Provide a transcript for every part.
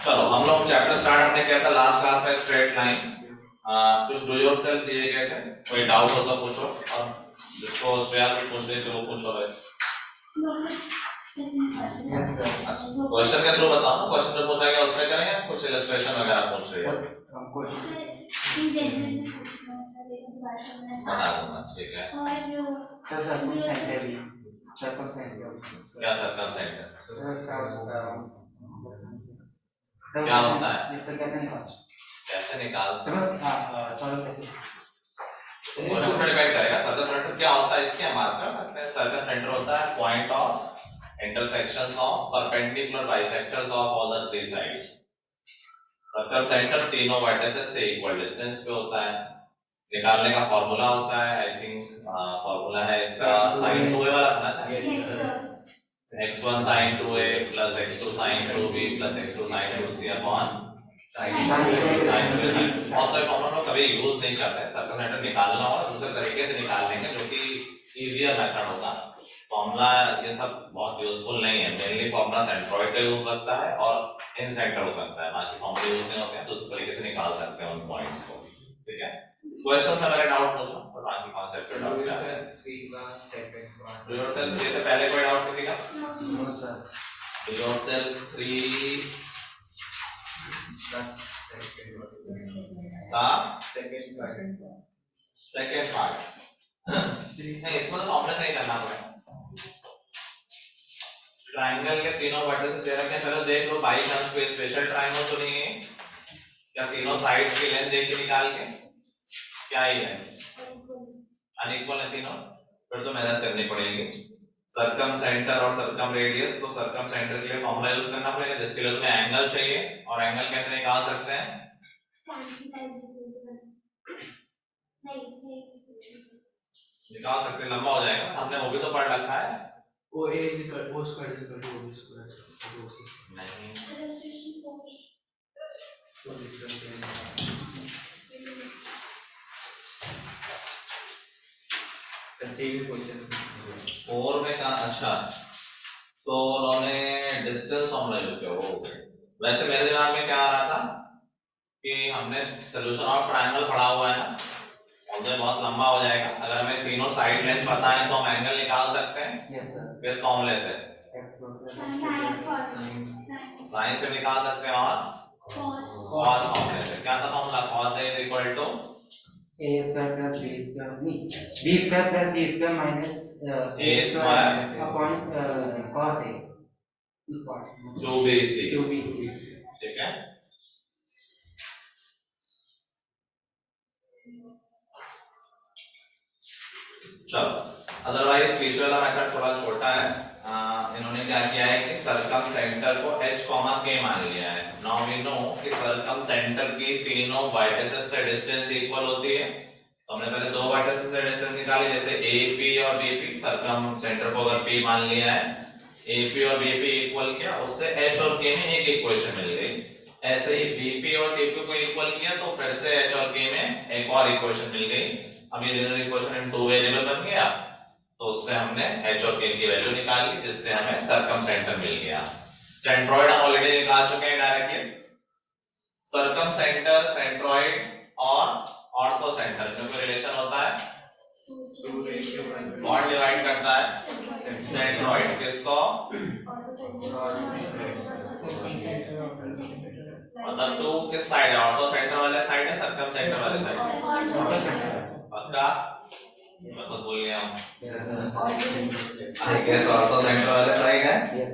चलो हम लोग चैप्टर स्टार्ट हमने किया था लास्ट क्लास में स्ट्रेट लाइन। कुछ डू योरसेल्फ दिए गए थे, कोई डाउट हो तो पूछो, और जिसको श्रेया भी पूछ रही थी वो पूछो भाई। क्वेश्चन के थ्रू बताओ ना, क्वेश्चन जो पूछा गया उससे करें या कुछ इलस्ट्रेशन वगैरह पूछ रही है? बता दूंगा, ठीक है। क्या सर्कम सेंटर क्या होता है, कैसे निकालते हैं? क्वेश्चन पर डिपेंड करेगा। सर्कल सेंटर क्या होता है इसकी हम बात कर सकते हैं। सर्कल सेंटर होता है point of intersections of perpendicular bisectors of all the three sides। Circle centre तीनों वर्टिसेस से इक्वल डिस्टेंस पे होता है। निकालने का फॉर्मूला होता है, आई थिंक फॉर्मूला है इसका sin 2a वाला समझ है, x1 sin 2a plus x2 sin 2b plus x2 sin 2c upon sin 2a। बहुत सारे फॉर्मूला हम कभी यूज नहीं करते। सर्कल सेंटर निकालना और दूसरे तरीके से निकाल लेंगे जो कि इजियर मेथड होगा। फॉर्मूला ये सब बहुत यूजफुल नहीं है। मेनली फॉर्मूला सेंट्रॉइड का यूज लगता है और इन सेंटर हो सकता है, बाकी फॉर्मूला यूज नहीं होते हैं, तो उस तरीके से निकाल सकते हैं उन पॉइंट्स को। ठीक है, क्वेश्चन से मेरा डाउट पूछो और बाकी कॉन्सेप्चुअल डाउट क्या है। डू योरसेल्फ 3 से पहले कोई डाउट किसी का? No sir. डू योरसेल्फ 3 का सेकंड पार्ट नहीं, इसमें तो फॉर्मूला नहीं करना पड़ेगा। ट्रायंगल के तीनों वर्टिसेस दे रखे हैं, चलो देख लो बाई चांस कोई स्पेशल ट्रायंगल तो नहीं है क्या? तीनों साइड्स की लेंथ देख के निकाल के क्या ही है, अनइक्वल है तीनों, फिर तो मेहनत करनी पड़ेगी। सर्कम सेंटर और सर्कम रेडियस, तो सर्कम सेंटर के लिए फॉर्मूला यूज करना पड़ेगा जिसके लिए तुम्हें एंगल चाहिए, और एंगल कैसे निकाल सकते हैं? निकाल सकते हैं, लंबा हो जाएगा, हमने वो भी तो पढ़ रखा है। O A is equal O square is equal to O B square नहीं इलस्ट्रेशन 4 तो सेम क्वेश्चन 4 में का अच्छा, तो उन्होंने डिस्टेंस फॉर्मूला यूज किया। वो वैसे मेरे दिमाग में क्या आ रहा था कि हमने सॉल्यूशन ऑफ ट्रायंगल पढ़ा हुआ है ना, और तो बहुत लंबा हो जाएगा। अगर हमें तीनों साइड लेंथ पता है तो हम एंगल निकाल सकते हैं। यस सर, किस फॉर्मूले से? साइन से निकाल सकते हैं और cos फॉर्मूले से। क्या था formula? cos a is equal to a square plus b square b square plus c square minus a square upon cos a 2bc। ठीक है, चलो अदरवाइज पीछे वाला मेथड थोड़ा छोटा है। इन्होंने क्या किया है कि सर्कम सेंटर को h, k मान लिया है। नाउ वी नो कि सर्कम सेंटर की तीनों वर्टिसेस से डिस्टेंस इक्वल होती है, तो हमने पहले दो वर्टिसेस से डिस्टेंस निकाली, जैसे AP और BP। सर्कम सेंटर को अगर P मान लिया है, AP और BP इक्वल किया, उससे h और k में एक इक्वेशन मिल गई। ऐसे ही BP और CQ को इक्वल किया तो फिर से h और k में एक और इक्वेशन मिल गई। अब ये दोनों इक्वेशन इन 2 वेरिएबल बन गया, तो उससे हमने h और k की वैल्यू निकाल ली, जिससे हमें सर्कम सेंटर मिल गया। सेंट्रोइड हम ऑलरेडी निकाल चुके हैं डायरेक्टली। सर्कम सेंटर, सेंट्रोइड और ऑर्थो सेंटर में कोई रिलेशन होता है? कौन डिवाइड करता है? सेंट्रोइड किसको? मतलब तो किस साइड है? ऑर्थो सेंटर वाले साइड है, सर्कम सेंटर वाले साइड? पक्का? मतलब बोल गया हूं, आई गेस ऑर्थो सेंटर वाले साइड है। यस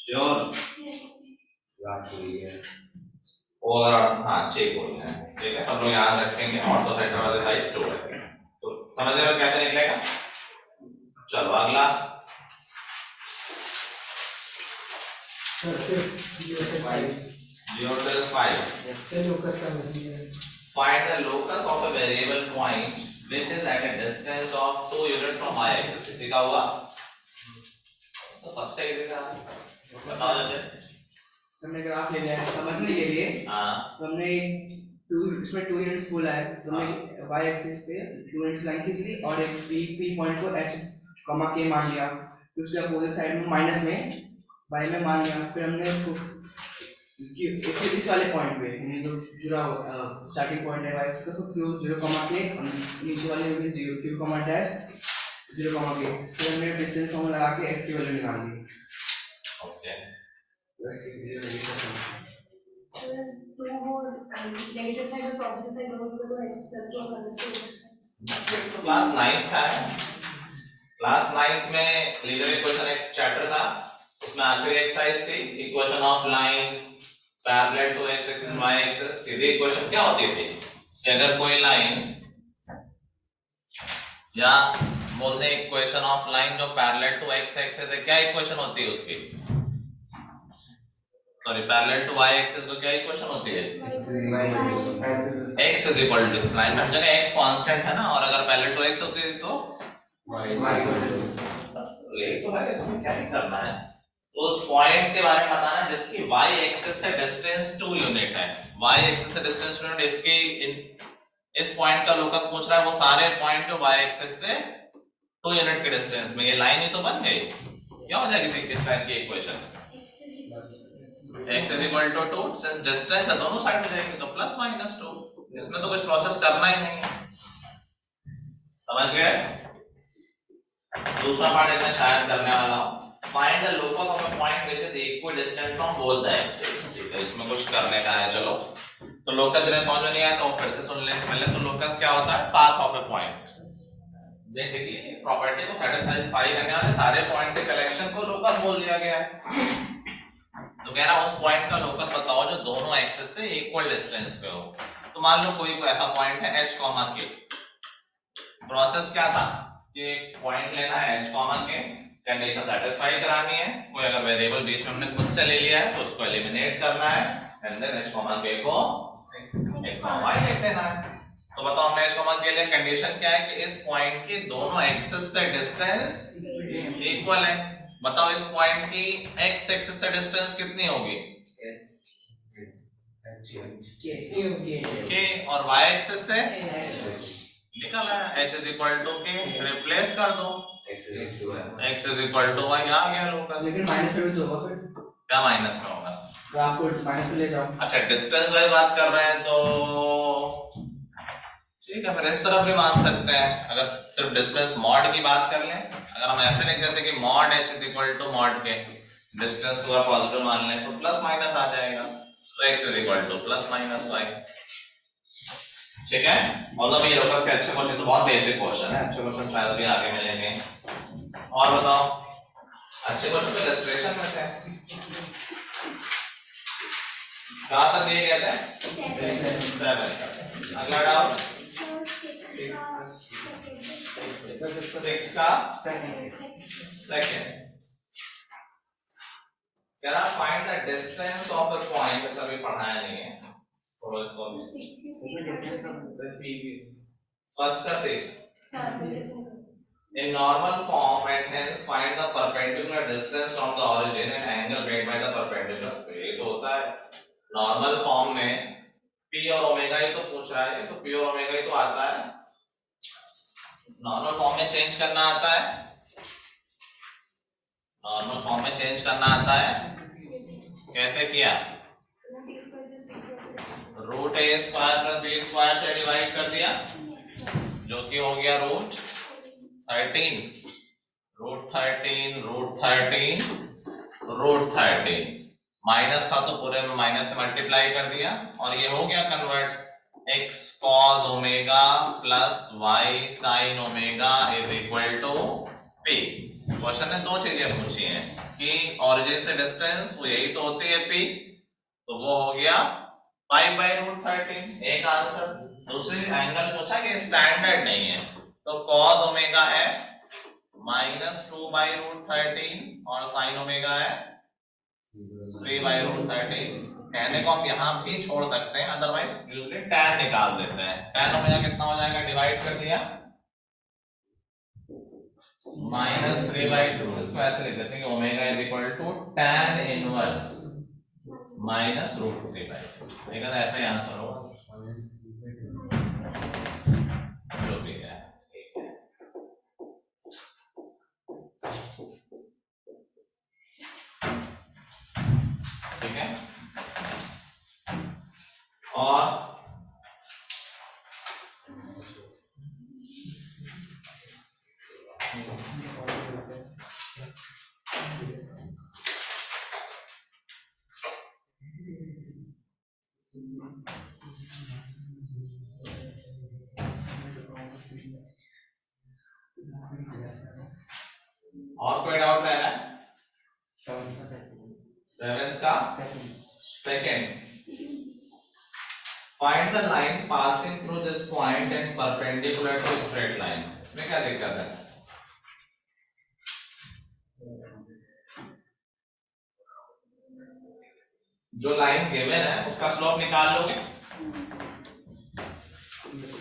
श्योर, वो अगर हाँ चेक हो गया, ठीक है, सब लोग याद रखेंगे ऑर्थो सेंटर वाले साइड 2 है। तो समझ रहे हो कैसे निकलेगा? चलो अगला yourself 5 find the locus of a variable point which is at a distance of 2 units from y axis। किसी का हुआ तो सबसे इजी था, बताओ जल्दी। हमने ग्राफ ले लिया है समझने के लिए। हाँ, तो हमने इसमें 2 यूनिट्स बोला है, तो हमने y एक्सिस पे 2 यूनिट्स लाइन खींच ली और एक p पॉइंट को h, k मान लिया, फिर उसके अपोजिट साइड में माइनस में y में मान लिया, फिर हमने उसको इस वाले पॉइंट पे तो जुड़ा स्टार्टिंग पॉइंट है y का, तो q 0 कमा के नीचे वाले में 0 q कमा डैश 0 कमा के फिर हमने डिस्टेंस फॉर्मूला लगा के x की वैल्यू निकाल दी। ओके तो वो नेगेटिव साइड और पॉजिटिव साइड दोनों को तो x + 2 और -2 क्लास 9th का है। क्लास 9th में लीनियर इक्वेशन एक चैप्टर था, उसमें आखिरी एक्सरसाइज थी equation of line parallel to x axis and y axis. सीधी इक्वेशन क्या होती थी कि अगर कोई लाइन या बोलते हैं इक्वेशन ऑफ लाइन जो पैरेलल टू x एक्सिस है, क्या इक्वेशन होती है उसकी? Sorry, parallel to y axis तो क्या इक्वेशन होती है? x is equal to, line में हर जगह x कांस्टेंट है ना, और अगर पैरेलल टू x होती है तो बस यही तो है, इसमें क्या ही करना है। तो उस पॉइंट के बारे में बताना है जिसकी y एक्सिस से डिस्टेंस 2 यूनिट है। y एक्सिस से डिस्टेंस 2 यूनिट, इसकी इस पॉइंट का लोकस पूछ रहा है, वो सारे पॉइंट जो y एक्सिस से 2 यूनिट के डिस्टेंस में, ये लाइन ही तो बन गई। क्या हो जाएगी इस लाइन की equation? x is equal to 2, since distance है दोनों साइड में जाएंगे तो +-2। इसमें तो कुछ प्रोसेस करना ही नहीं है, समझ गए? दूसरा पार्ट इसमें शायद करने वाला हूं, find the locus of a point which is equidistant from both the axis. ठीक है, इसमें कुछ करने का है। चलो, तो लोकस जरा समझ में नहीं आया तो फिर से सुन लें। पहले तो लोकस क्या होता है? Path of a point. Basically property को सैटिस्फाई करने वाले सारे पॉइंट्स के कलेक्शन को लोकस बोल दिया गया है। तो कह रहा उस पॉइंट का लोकस बताओ जो दोनों एक्सिस से इक्वल डिस्टेंस पे हो। तो मान लो कोई ऐसा पॉइंट है h, k। प्रोसेस क्या था कि एक पॉइंट लेना है h, k, कंडीशन सेटिस्फाई करानी है। कोई अगर वेरिएबल बीच में हमने खुद से ले लिया है तो उसको एलिमिनेट करना है, एंड देन h, k को x, y लिख देना है। तो बताओ हमने h, k लिए कंडीशन क्या है कि इस पॉइंट की दोनों एक्सिस से डिस्टेंस इक्वल है। बताओ इस पॉइंट की x एक्सिस से डिस्टेंस कितनी होगी? k, और y एक्सिस से निकल आया h is equal to k, replace कर दो x is equal to y, आ गया लोकस। लेकिन माइनस में भी तो होगा, फिर क्या माइनस में होगा? ग्राफ को माइनस में ले जाओ। अच्छा, डिस्टेंस वाइज बात कर रहे हैं तो ठीक है, फिर इस तरफ भी मान सकते हैं। अगर सिर्फ डिस्टेंस मॉड की बात कर लें, अगर हम ऐसे लिख देते कि mod h is equal to mod k, distance को पॉजिटिव मान लें तो प्लस माइनस आ जाएगा, तो x is equal to +-y। ठीक है, मतलब ये लोकस के अच्छे क्वेश्चन तो बहुत बेसिक क्वेश्चन है, अच्छे क्वेश्चन शायद अभी आगे मिलेंगे। और बताओ, अच्छे क्वेश्चन पे इलस्ट्रेशन में थे, कहां तक दिए गए थे? 7। अगला डाउट 6 का सेकंड। कह रहा find the distance of a point, कुछ अभी पढ़ाया नहीं है, थोड़ा इसको फर्स्ट का से in normal form and hence find the perpendicular distance from the origin and angle made by the perpendicular। तो ये तो होता है नॉर्मल फॉर्म में, p और ओमेगा ही तो पूछ रहा है, तो p और ओमेगा ही तो आता है। नॉर्मल फॉर्म में चेंज करना आता है, नॉर्मल फॉर्म में चेंज करना आता है। कैसे किया? √a² + b² से डिवाइड कर दिया, जो कि हो गया √13 माइनस था तो पूरे में माइनस से मल्टीप्लाई कर दिया, और ये हो गया convert, x cos omega plus y sin omega is equal to p। Question ने दो चीजें पूछी हैं कि ओरिजिन से डिस्टेंस, वो यही तो होती है p, तो वो हो गया 5/√13, एक आंसर। दूसरी एंगल पूछा कि स्टैंडर्ड नहीं है, तो cos ओमेगा है -2/√13 और sin ओमेगा है 3/√13। कहने को हम यहाँ भी छोड़ सकते हैं, अदरवाइज यूजुअली tan निकाल देते हैं। tan ओमेगा कितना हो जाएगा? डिवाइड कर दिया -3/2, इसको ऐसे लिख देते हैं कि omega is equal to tan inverse -√3/2। लेकिन ऐसा ही आंसर होगा, जो भी है। ठीक है, और कोई डाउट रह रहा है? सेवेंथ का second, find the line passing through this point and perpendicular to straight line. इसमें क्या दिक्कत है? जो लाइन गिवन है उसका स्लोप निकाल लोगे।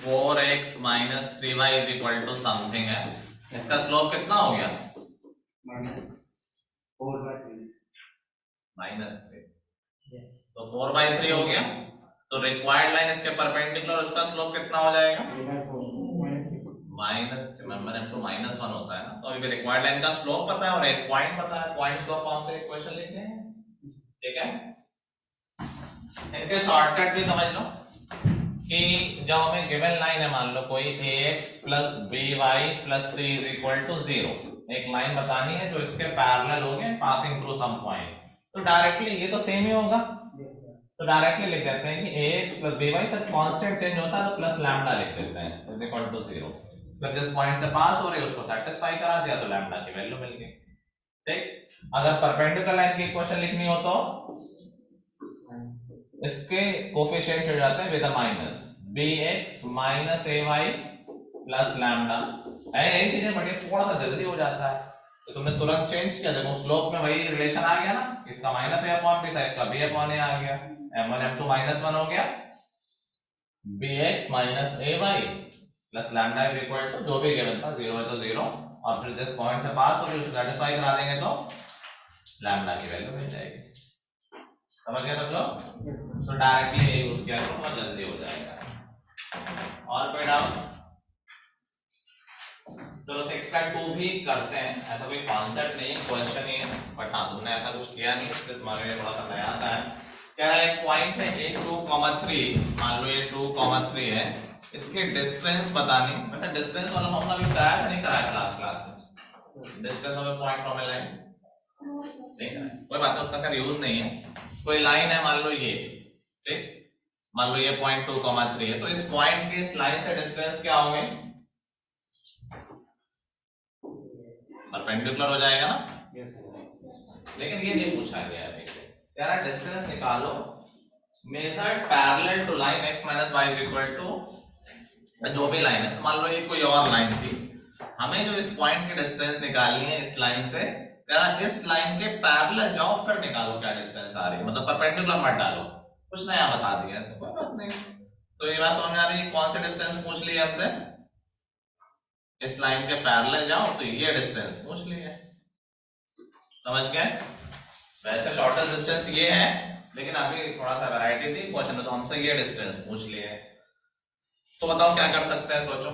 4x minus 3y is equal to something है, इसका स्लोप कितना हो गया? -3, तो 4/3 हो गया। तो रिक्वायर्ड लाइन इसके परपेंडिकुलर, उसका स्लोप कितना हो जाएगा? -1 होता है ना। तो अभी रिक्वायर्ड लाइन का स्लोप पता है और एक पॉइंट पता है, पॉइंट स्लोप फॉर्म से इक्वेशन लिखते हैं, ठीक है। इनके शॉर्टकट भी समझ लो कि जब हमें गिवन लाइन है, मान लो कोई ax plus by plus c is equal to 0, एक लाइन बतानी है जो इसके पैरेलल हो गए पासिंग थ्रू सम पॉइंट, तो डायरेक्टली ये तो सेम ही होगा, तो डायरेक्टली लिख देते हैं कि ax प्लस by फिर कांस्टेंट चेंज होता है तो प्लस लैम्डा लिख देते हैं इज इक्वल टू 0। फिर जिस पॉइंट से पास हो रही है उसको सेटिस्फाई करा दिया तो लैम्डा की वैल्यू मिल गई, ठीक। अगर परपेंडिकुलर लाइन की इक्वेशन लिखनी हो तो इसके कोफिशिएंट हो जाते हैं with a minus, bx minus ay plus lambda. यही चीजें बढ़िया, थोड़ा सा जल्दी हो जाता है तो तुमने तुरंत चेंज किया, देखो स्लोप में वही रिलेशन आ गया ना, इसका माइनस a अपॉन b था, इसका b अपॉन a आ गया, m1 m2 -1 हो गया, bx minus ay plus lambda is equal to जो भी गिवन था 0 है तो 0, और फिर जिस पॉइंट से पास हो रही है उसको सेटिस्फाई करा देंगे तो लैम्डा की वैल्यू मिल जाएगी। समझ गए सब लोग? तो डायरेक्टली यही यूज किया तो बहुत जल्दी हो जाएगा। और कोई डाउट? चलो 6.2 भी करते हैं, ऐसा कोई कॉन्सेप्ट नहीं है, क्वेश्चन ही है, बट हाँ तुमने ऐसा कुछ किया नहीं इसलिए तुम्हारे लिए थोड़ा सा नया था। कह रहा है एक पॉइंट है a2,3, मान लो ये 2,3 है, इसके डिस्टेंस बतानी। वैसे डिस्टेंस वाला फॉर्मूला भी कराया था, नहीं कराया क्लास में? Distance of A point from A line नहीं कराया, कोई बात नहीं, उसका खैर यूज नहीं है। कोई लाइन है मान लो ये, ठीक, मान लो ये पॉइंट 2,3 है, तो इस पॉइंट के इस लाइन से डिस्टेंस क्या होंगे? परपेंडिकुलर हो जाएगा ना। लेकिन ये नहीं पूछा गया है, कह रहा है डिस्टेंस निकालो measured parallel to line x minus y is equal to जो भी लाइन है, मान लो ये कोई और लाइन थी, हमें जो इस पॉइंट की डिस्टेंस निकालनी है इस लाइन से, कह रहा इस लाइन के पैरेलल जाओ फिर निकालो क्या डिस्टेंस आ रही है, मतलब परपेंडिकुलर मत डालो, कुछ नया बता दिया तो कोई बात नहीं। तो ये बात समझ में आ रही है कौन सी डिस्टेंस पूछ ली है हमसे? इस लाइन के पैरेलल जाओ तो ये डिस्टेंस पूछ ली है, समझ गए? वैसे शॉर्टेस्ट डिस्टेंस ये है, लेकिन अभी थोड़ा सा वैरायटी थी क्वेश्चन में तो हमसे ये डिस्टेंस पूछ लिए है। तो बताओ क्या कर सकते हैं, सोचो।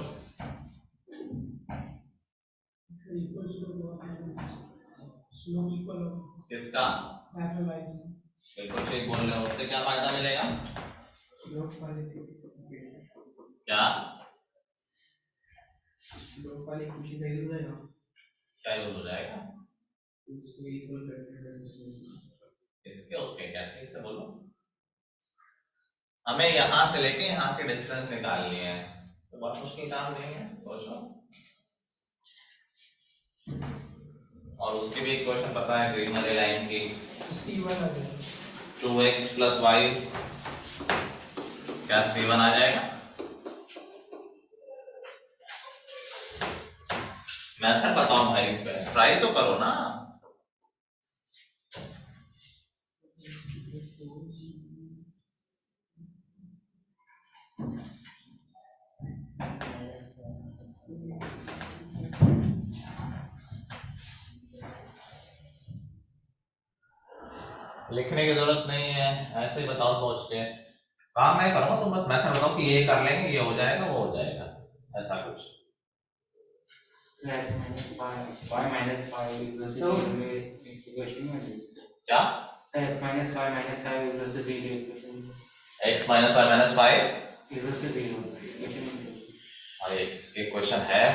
किसका? बिल्कुल ठीक बोल रहे हो, उससे क्या फायदा मिलेगा? क्या क्या यूज हो जाएगा? इसके उसके क्या, ठीक से बोलो। हमें यहां से लेके यहाँ की डिस्टेंस निकालनी है, तो बहुत मुश्किल काम नहीं है, सोचो। और उसकी भी इक्वेशन पता है ग्रीन वाली लाइन की, 2x प्लस y, क्या c1 आ जाएगा? मेथड बताओ भाई, ट्राई तो करो ना। लिखने की जरूरत नहीं है, ऐसे ही बताओ सोच के। काम मैं करूंगा, तुम बस मेथड बताओ कि ये कर लेंगे, ये हो जाएगा, वो हो जाएगा, ऐसा कुछ। क्या? x minus y minus 5 equals to 0 equation. x minus y minus 5 इधर से 0 और ये इसके क्वेश्चन है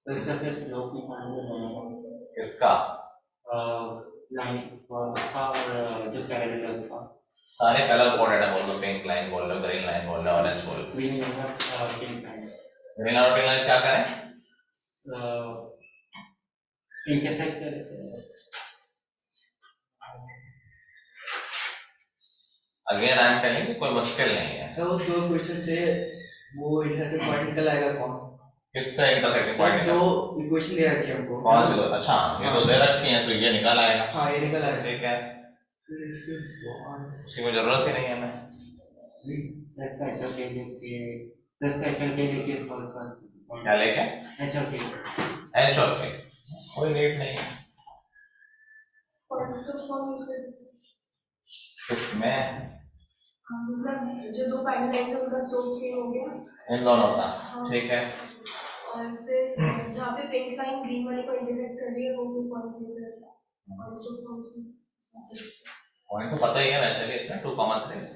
तो इसका फिर स्लोप निकालने होगा किसका लाइन उसका और जो पैरेलल है उसका सारे कलर कोडेड है, बोल दो पिंक लाइन बोल लो, ग्रीन लाइन बोल लो, ऑरेंज बोल लो। ग्रीन होगा पिंक लाइन ग्रीन और पिंक लाइन क्या करें? इंटरसेक्ट करते हैं अगेन आई एम टेलिंग कोई मुश्किल नहीं है। सर वो दो क्वेश्चन से वो इंटरसेक्ट पॉइंट निकल आएगा कौन? किससे इंटरसेक्ट सर पॉइंट? दो इक्वेशन दे रखी है हमको। कौन सी दो? अच्छा ये दो दे रखी हैं, तो ये निकल आएगा। हाँ ये निकल आएगा। ठीक है, फिर इसके उसकी कोई जरूरत ही नहीं है हमें। प्लस का एचएल के लिए प्लस का एचएल के लिए सॉल्व कर क्या लेके? एचएल के एच और के कोई नीड नहीं है कॉन्स्टेंट फॉर्म यूज कर सकते हैं। इसमें, मतलब जो दो पैरेलल लाइंस है उनका स्लोप सेम हो गया इन दोनों का। ठीक है, और फिर जहाँ पे पिंक लाइन ग्रीन वाली को इंटरसेक्ट कर रही है वो भी पॉइंट ले रहा है कॉन्स्टेंट फॉर्म से। पॉइंट तो पता ही है वैसे भी इसमें 2,3।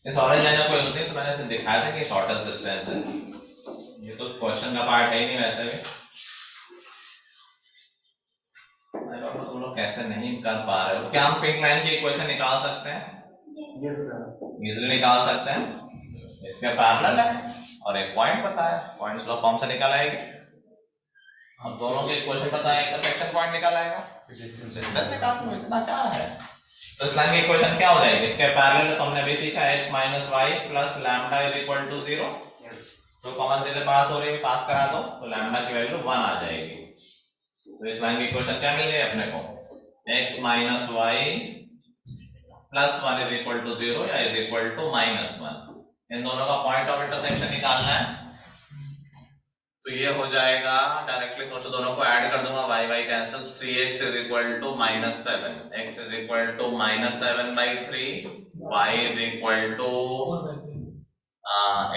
इस ऑरेंज लाइन का कोई होती है तो मैंने दिखाया था कि शॉर्टेस्ट डिस्टेंस है, ये तो क्वेश्चन का पार्ट है ही नहीं वैसे भी। तुम लोग कैसे नहीं कर पा रहे हो? क्या हम पिंक लाइन की इक्वेशन निकाल सकते हैं? यस सर इजीली निकाल सकते हैं। इसके पैरेलल है और एक पॉइंट पता है, पॉइंट स्लो फॉर्म से निकल आएगी। अब दोनों के इक्वेशन पता है, इंटरसेक्शन पॉइंट निकल आएगा, डिस्टेंस निकाल लो, इतना क्या है। तो इस लाइन की इक्वेशन क्या हो जाएगी? इसके पैरेलल तो हमने अभी सीखा x - y प्लस लैम्डा = 0। तो कॉमन से पास हो रही है, पास करा दो तो लैम्डा की वैल्यू 1 आ जाएगी। तो इस लाइन की इक्वेशन क्या मिल गई अपने को? x - y प्लस 1 = 0 या =-1। इन दोनों का पॉइंट ऑफ इंटरसेक्शन निकालना है। तो ये हो जाएगा, डायरेक्टली सोचो दोनों को ऐड कर दूंगा, y y cancel, 3x = -7, x = -7/3, y =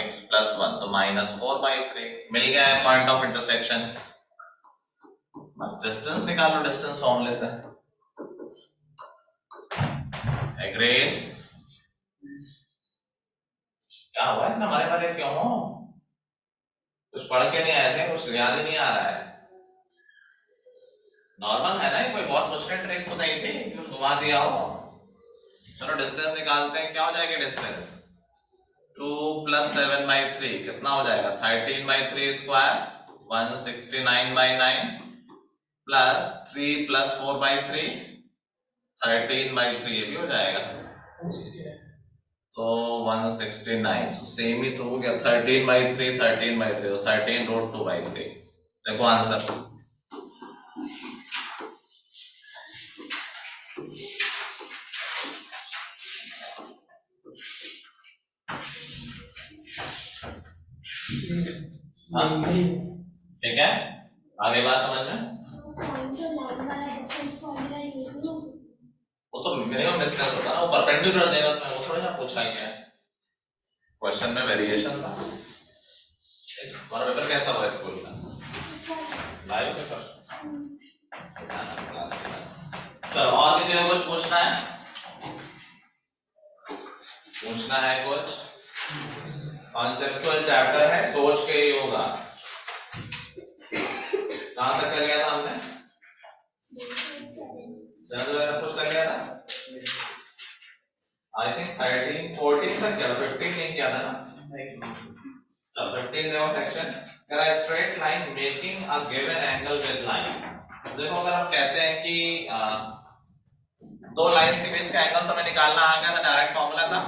x + 1 तो -4/3 मिल गया है पॉइंट ऑफ इंटरसेक्शन। बस डिस्टेंस निकालो, डिस्टेंस फॉर्मूले से। एग्रीड? क्या हुआ इतना हमारे बारे क्यों हो? कुछ पढ़ के नहीं आए थे, कुछ याद ही नहीं आ रहा है? नॉर्मल है ना, कोई बहुत मुश्किल ट्रिक तो नहीं थी कुछ घुमा दिया हो। चलो डिस्टेंस निकालते हैं, क्या हो जाएगी डिस्टेंस? 2 + 7/3 कितना हो जाएगा? 13/3 स्क्वायर 169/9 प्लस 3 + 4/3 13/3, ये भी हो जाएगा तो 169। तो सेम ही तो हो गया, 13/3 13/3 तो 13√2/3। देखो आंसर। ठीक है, आगे बात समझ में? वो तो मिनिमम डिस्टेंस होता है ना, वो परपेंडिकुलर देगा उसमें, वो थोड़ी ना पूछा गया है क्वेश्चन में, वेरिएशन था। तुम्हारा पेपर कैसा हुआ स्कूल का? Live paper? चलो और किसी को कुछ पूछना है? पूछना है कुछ? कॉन्सेप्चुअल चैप्टर है, सोच के ही होगा। कहां तक कर लिया था हमने? कुछ कर लिया था आई थिंक 13 14 तक किया था, 15 नहीं किया था ना। तो 15 देखो सेक्शन कह रहा है straight line making a given angle with line. देखो अगर हम कहते हैं कि दो लाइंस के बीच का एंगल तो हमें निकालना आ गया था, डायरेक्ट फॉर्मूला था,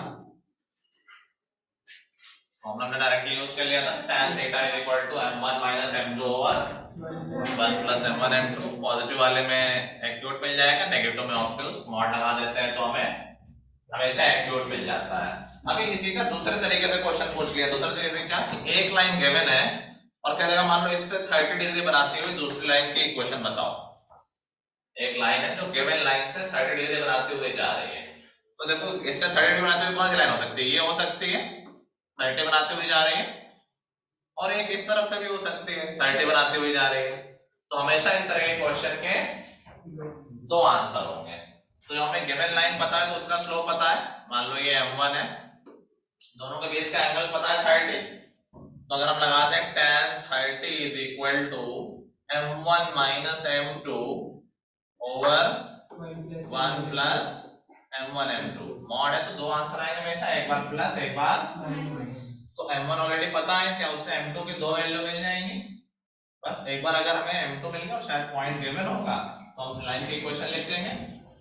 फॉर्मूला हमने डायरेक्टली यूज कर लिया था, tan θ = m1 - m2 / 1 + m1 m2। Positive वाले में एक्यूट मिल जाएगा, नेगेटिव में ऑब्ट्यूज। मॉड लगा देते हैं तो हमें हमेशा एक्यूट मिल जाता है। अभी इसी का दूसरे तरीके से क्वेश्चन पूछ लिया। दूसरे तरीके से क्या कि एक लाइन गिवन है और कह देगा मान लो इससे 30 डिग्री बनाती हुई दूसरी लाइन की इक्वेशन बताओ। एक लाइन है जो गिवन लाइन से 30 डिग्री बनाते हुए जा रही है, तो देखो इससे 30 डिग्री बनाते हुए कौन सी लाइन हो सकती है? ये हो सकती है, 30 बनाते हुए जा रही है, और एक इस तरफ से भी हो सकती है, 30 बनाते हुए जा रही है। तो हमेशा इस तरह के क्वेश्चन के दो आंसर होंगे। तो जो हमें गिवन लाइन पता है तो उसका स्लोप पता है, मान लो ये m1 है, दोनों के बीच का एंगल पता है 30, तो अगर हम लगाते हैं tan 30 is equal to m1 minus m2 over 1 plus m1 m2, mod है तो दो आंसर आएंगे हमेशा, एक बार प्लस एक बार, तो m1 ऑलरेडी पता है, क्या उससे m2 की दो वैल्यू मिल जाएंगी, बस एक बार अगर हमें m2 मिल गया और शायद पॉइंट गिवन होगा तो हम लाइन की इक्वेशन लिख देंगे,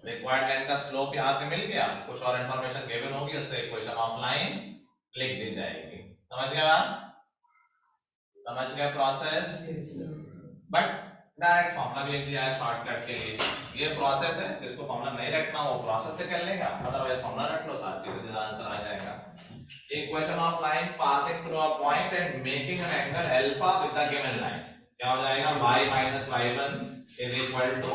रिक्वायर्ड लाइन का स्लोप यहां से मिल गया, कुछ और इंफॉर्मेशन गिवन होगी उससे इक्वेशन ऑफ लाइन लिख दी जाएगी। समझ गए बात? समझ गए प्रोसेस? बट डायरेक्ट फॉर्मूला भी लिख दिया है शॉर्टकट के लिए, ये प्रोसेस है, जिसको फॉर्मूला नहीं रखना वो प्रोसेस से कर लेगा, अदरवाइज फॉर्मूला रख लो, साथ सीधे सीधा आंसर आ जाएगा। Equation of line passing through a point and making an angle alpha with the given line, क्या हो जाएगा, y minus y1 is equal to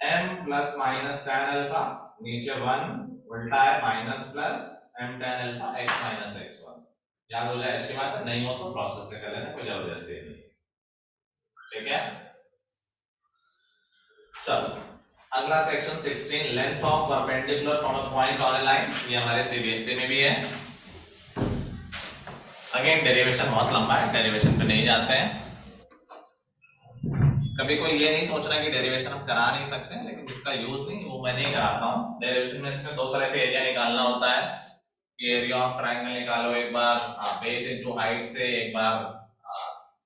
m plus minus tan alpha, नीचे 1 उल्टा है minus plus m tan alpha x minus x1, याद हो जाए, अच्छी बात है, नहीं हो तो प्रोसेस से कर लेना, कोई जबरदस्ती नहीं, ठीक है। चलो अगला section 16, length of perpendicular from a point on a line, ये हमारे सीबीएसई में भी है। अगेन डेरिवेशन बहुत लंबा है, डेरिवेशन पे नहीं जाते हैं, कभी कोई ये नहीं सोच रहा कि डेरिवेशन हम करा नहीं सकते, लेकिन जिसका यूज नहीं वो मैं नहीं कराता हूँ। डेरिवेशन में इसमें दो तरह के एरिया निकालना होता है, एरिया ऑफ ट्रायंगल निकालो एक बार बेस इनटू हाइट से, एक बार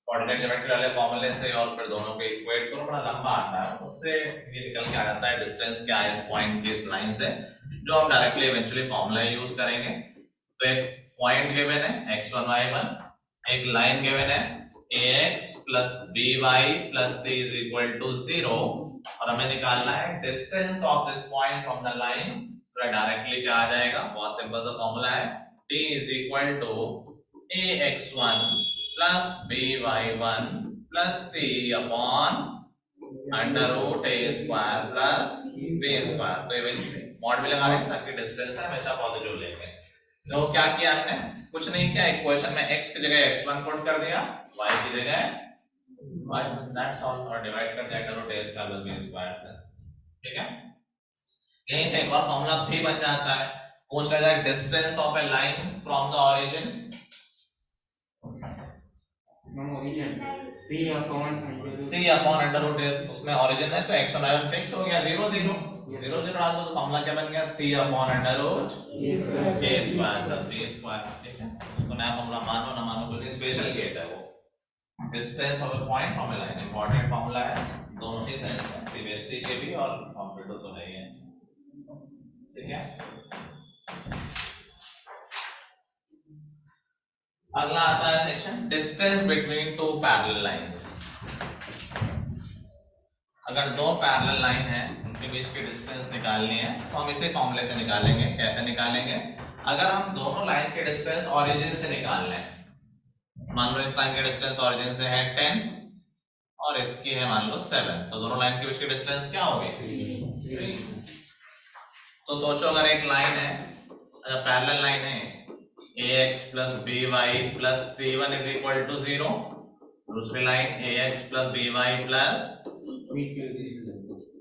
कोऑर्डिनेट ज्योमेट्री वाले फॉर्मूले से, और फिर दोनों को इक्वेट करो, बड़ा लंबा आता है, उससे ये निकल के आ जाता है डिस्टेंस क्या है इस पॉइंट की इस लाइन से, जो हम डायरेक्टली इवेंचुअली फॉर्मूला यूज करेंगे। तो एक पॉइंट गिवन है x1 y1, एक लाइन गिवन है ax plus by plus c is equal to 0, और हमें निकालना है distance of this point from the line, तो डायरेक्टली क्या आ जाएगा, बहुत सिंपल सा फॉर्मूला है, d is equal to ax1 plus by1 plus c upon under root a square plus b square, तो इवेंचुअली मॉड भी लगा लेंगे ताकि डिस्टेंस है हमेशा पॉजिटिव लेंगे। तो क्या किया हमने, कुछ नहीं किया, इक्वेशन में x की जगह x1 पुट कर दिया, y की जगह y, दैट्स ऑल, और डिवाइड कर दिया under root a square plus b square से, ठीक है। यहीं से एक और फॉर्मूला भी बन जाता है, पूछ रहा है distance of a line from the origin, c upon under root a, उसमें ओरिजिन है तो x1 y1 फिक्स हो गया, 0 0 0 0 डाल दो तो फॉर्मूला क्या बन गया, c upon under root a square plus b square, ठीक है। उसको नया फॉर्मूला मानो ना मानो कोई स्पेशल केस है वो, distance of a point from a line important formula है, दोनों ही सेंस में, सीबीएसई के भी और कंप्यूटर तो नहीं है, ठीक है। अगला आता है section distance between two parallel lines. अगर दो पैरेलल लाइन है उनके बीच की डिस्टेंस निकालनी है तो हम इसे फॉर्मूले से निकालेंगे, कैसे निकालेंगे, अगर हम दोनों लाइन के डिस्टेंस ओरिजिन से निकाल लें, मान लो इस लाइन की डिस्टेंस ओरिजिन से है 10 और इसकी है मान लो 7, तो दोनों लाइन के बीच की डिस्टेंस क्या होगी 3। तो सोचो अगर एक लाइन है, अगर पैरेलल लाइन है ax plus by plus c1 is equal to 0, दूसरी line ax plus by plus,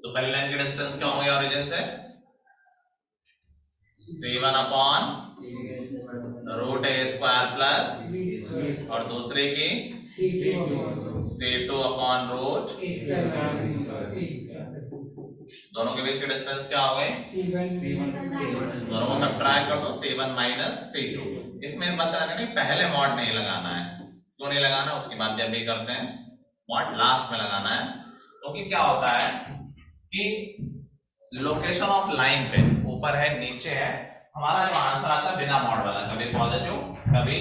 तो पहली लाइन की डिस्टेंस क्या होगी ओरिजिन से c1 upon root a square plus, और दूसरी की c2 अपॉन रूट, दोनों के बीच की डिस्टेंस क्या हो गई, दोनों को सब्ट्रैक्ट कर दो, c1 माइनस c2। इसमें बात करना नहीं, पहले मॉड नहीं लगाना है, क्यों नहीं लगाना उसकी बात जब भी करते हैं, मॉड लास्ट में लगाना है, क्योंकि क्या होता है कि लोकेशन ऑफ लाइन पे ऊपर है नीचे है, हमारा जो आंसर आता है बिना मॉड वाला, कभी पॉजिटिव कभी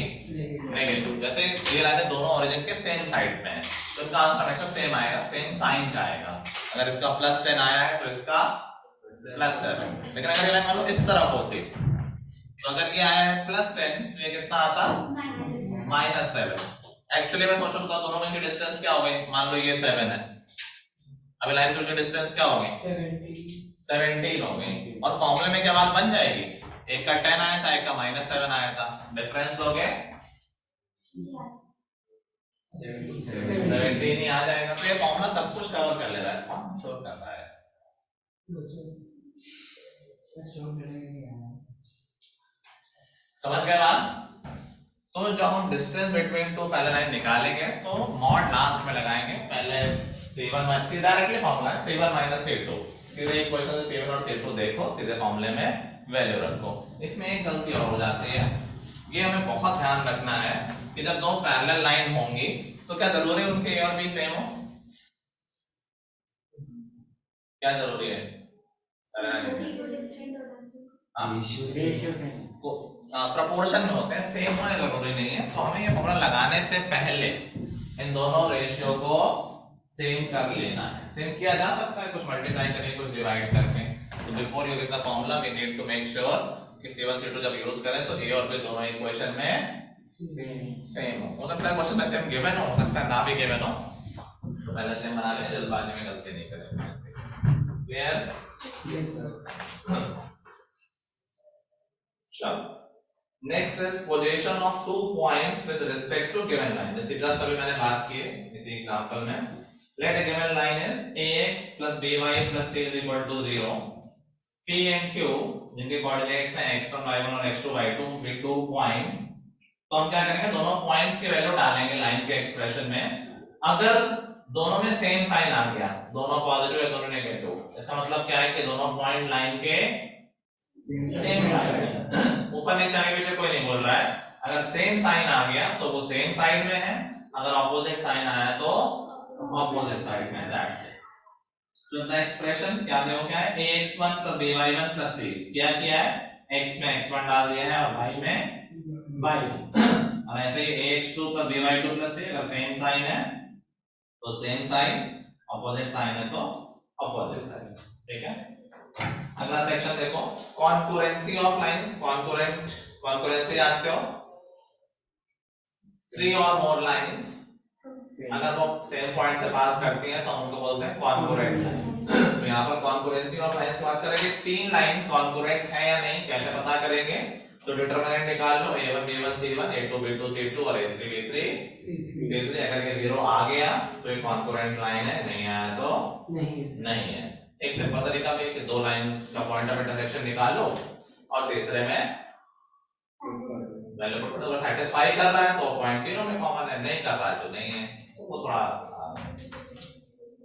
नेगेटिव, जैसे ये लाइनें दोनों ओरिजिन के सेम साइड पे हैं तो इसका आंसर हमेशा सेम आएगा, सेम साइन का आएगा, अगर इसका प्लस 10 आया है तो इसका प्लस 7, लेकिन अगर ये लाइन मान लो इस तरफ होती तो अगर ये आया है प्लस 10 तो ये कितना आता माइनस 7। एक्चुअली मैं सोच रहा था दोनों में की डिस्टेंस क्या हो गई, मान लो ये 7 है, अब लाइन की डिस्टेंस क्या हो गई 17 हो गई, और फॉर्मूले में क्या बात बन जाएगी, एक का 10 आया था एक का माइनस 7 आया था, डिफरेंस लोगे 17 ही आ जाएगा, तो ये फॉर्मूला सब कुछ कवर कर ले रहा है, कौन छोड़ कर रहा है, समझ गए बात? तो जब हम डिस्टेंस बिटवीन टू पैरेलल निकालेंगे तो मॉड लास्ट में लगाएंगे, पहले C1 सीधा डायरेक्टली फॉर्मूला है C1 - C2, सीधे इक्वेशन से C1 और C2 देखो, सीधे फॉर्मूले में वैल्यू रखो। इसमें एक गलती और हो जाती है, ये हमें बहुत ध्यान रखना है कि जब दो पैरेलल लाइन होंगी तो क्या जरूरी है उनके A और B सेम हो? क्या जरूरी है? प्रपोर्शन में होते हैं, सेम होना जरूरी नहीं है। तो हमें ये फॉर्मूला लगाने से पहले इन दोनों रेशियो को सेम कर लेना है। सेम किया जा सकता है, कुछ मल्टीप्लाई करके, कुछ डिवाइड करके। तो before using the formula we need to make sure कि C1 C2 जब यूज करें तो A और B दोनों इक्वेशन में सेम हो सकता है क्वेश्चन में सेम गिवन हो सकता है ना भी गिवन हो, तो पहले सेम बना लें, जल्दबाजी में गलती नहीं करें। क्लियर? Yes sir. चलो next is position of 2 points with respect to given line. जैसे जस्ट अभी मैंने बात की है इसी एग्जांपल में, let a given line is ax plus by plus c is equal to 0, p and q जिनके कोऑर्डिनेट्स हैं x1 y1 और x2 y2 भी 2 पॉइंट्स। तो हम क्या करेंगे, दोनों पॉइंट्स की वैल्यू डालेंगे लाइन के एक्सप्रेशन में। अगर दोनों में सेम साइन आ गया, दोनों पॉजिटिव है दोनों नेगेटिव, इसका मतलब क्या है कि दोनों पॉइंट लाइन के सेम साइड, ऊपर नीचे आगे पीछे कोई नहीं बोल रहा है। अगर सेम साइन आ गया तो वो सेम साइड में है, अगर ऑपोजिट साइन आया तो ऑपोजिट साइड में। That's it. तो द एक्सप्रेशन क्या दे हो, क्या है ax1 + by1 + c। क्या किया है, x में x1 डाल दिया है और y में y। और ऐसे ही ax2 + by2 + c, अगर सेम साइन है तो सेम साइन, ऑपोजिट साइन है तो ऑपोजिट साइन। ठीक है, अगला सेक्शन देखो, कॉन्करेंसी ऑफ लाइंस। कॉन्करेंसी जानते हो, 3 और मोर लाइंस अगर वो सेम पॉइंट से पास करती हैं तो हम उनको बोलते हैं कॉन्करेंट लाइन। तो यहाँ पर कॉन्करेंसी ऑफ लाइंस की बात करेंगे, 3 लाइन कॉन्करेंट है या नहीं कैसे पता करेंगे, तो डिटरमिनेंट निकाल लो, a1 b1 c1 a2 b2 c2 और a3 b3 c3। अगर ये 0 आ गया तो ये कॉन्करेंट लाइन है, नहीं आया तो नहीं है। एक सिंपल तरीका भी है कि 2 लाइन का पॉइंट ऑफ इंटरसेक्शन निकाल लो और तीसरे में वैल्यू पुट करो। अगर सैटिस्फाई कर रहा है तो पॉइंट तीनों में कॉमन है, नहीं कर रहा है तो नहीं है। तो वो थोड़ा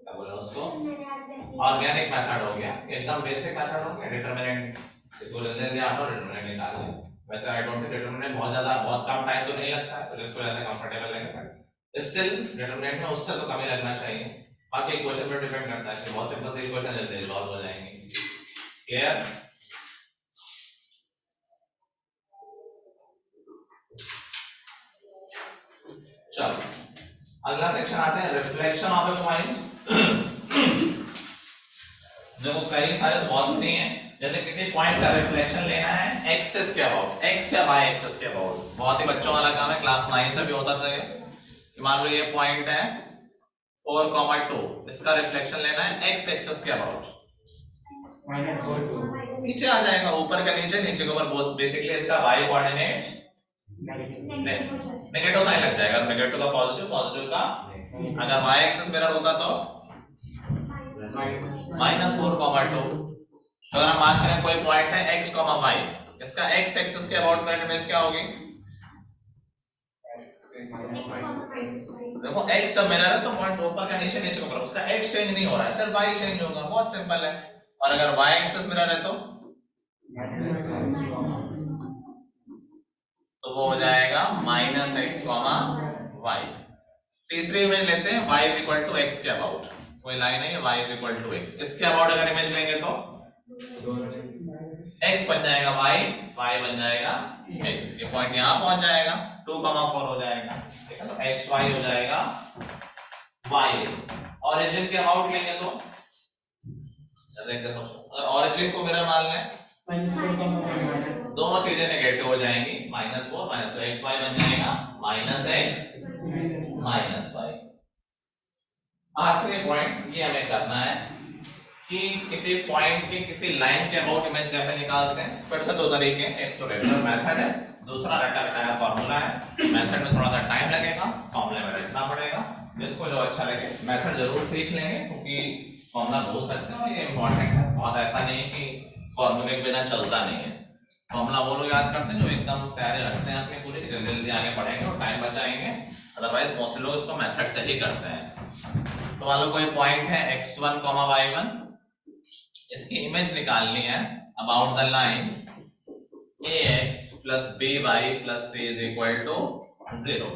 क्या बोले उसको, ऑर्गेनिक मेथड हो गया, एकदम बेसिक मेथड हो गया। डिटरमिनेंट इसको ले लिया आप और डिटरमिनेंट निकाल लिया। वैसे आई डोंट थिंक डिटरमिनेंट बहुत कम टाइम तो नहीं लगता है, तो जिसको ज्यादा कंफर्टेबल लगेगा, स्टिल डिटरमिनेंट में उससे तो कम ही लगना चाहिए। बाकी इक्वेशन पर डिपेंड करता है कि बहुत सिंपल सी इक्वेशन जल्दी सॉल्व हो जाएंगी। क्लियर? चलो अगला सेक्शन आते हैं, रिफ्लेक्शन ऑफ ए पॉइंट। देखो कई सारे तो बहुत होती हैं, जैसे किसी पॉइंट का रिफ्लेक्शन लेना है एक्सिस के अबाउट, एक्स या वाई एक्सिस के अबाउट। बहुत ही बच्चों वाला काम है, क्लास 9 से भी होता था ये। मान लो ये पॉइंट है 4,2, इसका रिफ्लेक्शन लेना है एक्स एक्सिस के अबाउट। नीचे आ जाएगा, ऊपर का नीचे, नीचे के ऊपर। बेसिकली इसका वाई कोऑर्डिनेट नेगेटिव साइन लग जाएगा, नेगेटिव का पॉजिटिव, पॉजिटिव का अगर y एक्सिस मिरर होता तो -4,2। तो अगर हम बात करें कोई पॉइंट है x, y, इसका x एक्सिस के अबाउट करंट इमेज क्या होगी, देखो x जब मिरर है तो पॉइंट ऊपर का नीचे, नीचे ऊपर, उसका x चेंज नहीं हो रहा है, सिर्फ y चेंज होगा। बहुत सिंपल है। और अगर y एक्सिस मिरर है तो वो हो जाएगा -x, y। तीसरी इमेज लेते हैं y = x के अबाउट, कोई लाइन है y = x, इसके अबाउट अगर इमेज लेंगे तो x बन जाएगा y बन जाएगा x। ये पॉइंट यहाँ पहुंच जाएगा, 2,4 हो जाएगा। ठीक है, तो xy हो जाएगा yx। ऑरिजिन के अबाउट लेंगे तो अगर ऑरिजिन को मिरर मान लें, दोनों चीजें नेगेटिव हो जाएंगी, -4 - xy बन जाएगा -x -y। आखिरी पॉइंट ये हमें करना है कि किसी पॉइंट की किसी लाइन के अबाउट इमेज कैसे निकालते हैं। फिर से 2 तरीके, एक तो रेगुलर मेथड है, दूसरा रटा रटाया फॉर्मूला है। मेथड में थोड़ा सा टाइम लगेगा, फॉर्मूले में रटना पड़ेगा। जिसको जो अच्छा लगे मेथड जरूर सीख लेंगे, क्योंकि फॉर्मूला बोल सकते हो, ये इम्पोर्टेंट है बहुत, ऐसा नहीं है कि फॉर्मूले के बिना चलता नहीं है। फॉर्मूला वो लोग याद करते हैं जो एकदम तैयारी रखते हैं अपनी पूरी, जल्दी जल्दी आगे बढ़ेंगे और टाइम बचाएंगे, अदरवाइज मोस्टली लोग इसको मेथड से ही करते हैं। तो मान लो कोई पॉइंट है x1, y1, इसकी इमेज निकालनी है about the line ax plus by plus c is equal to 0,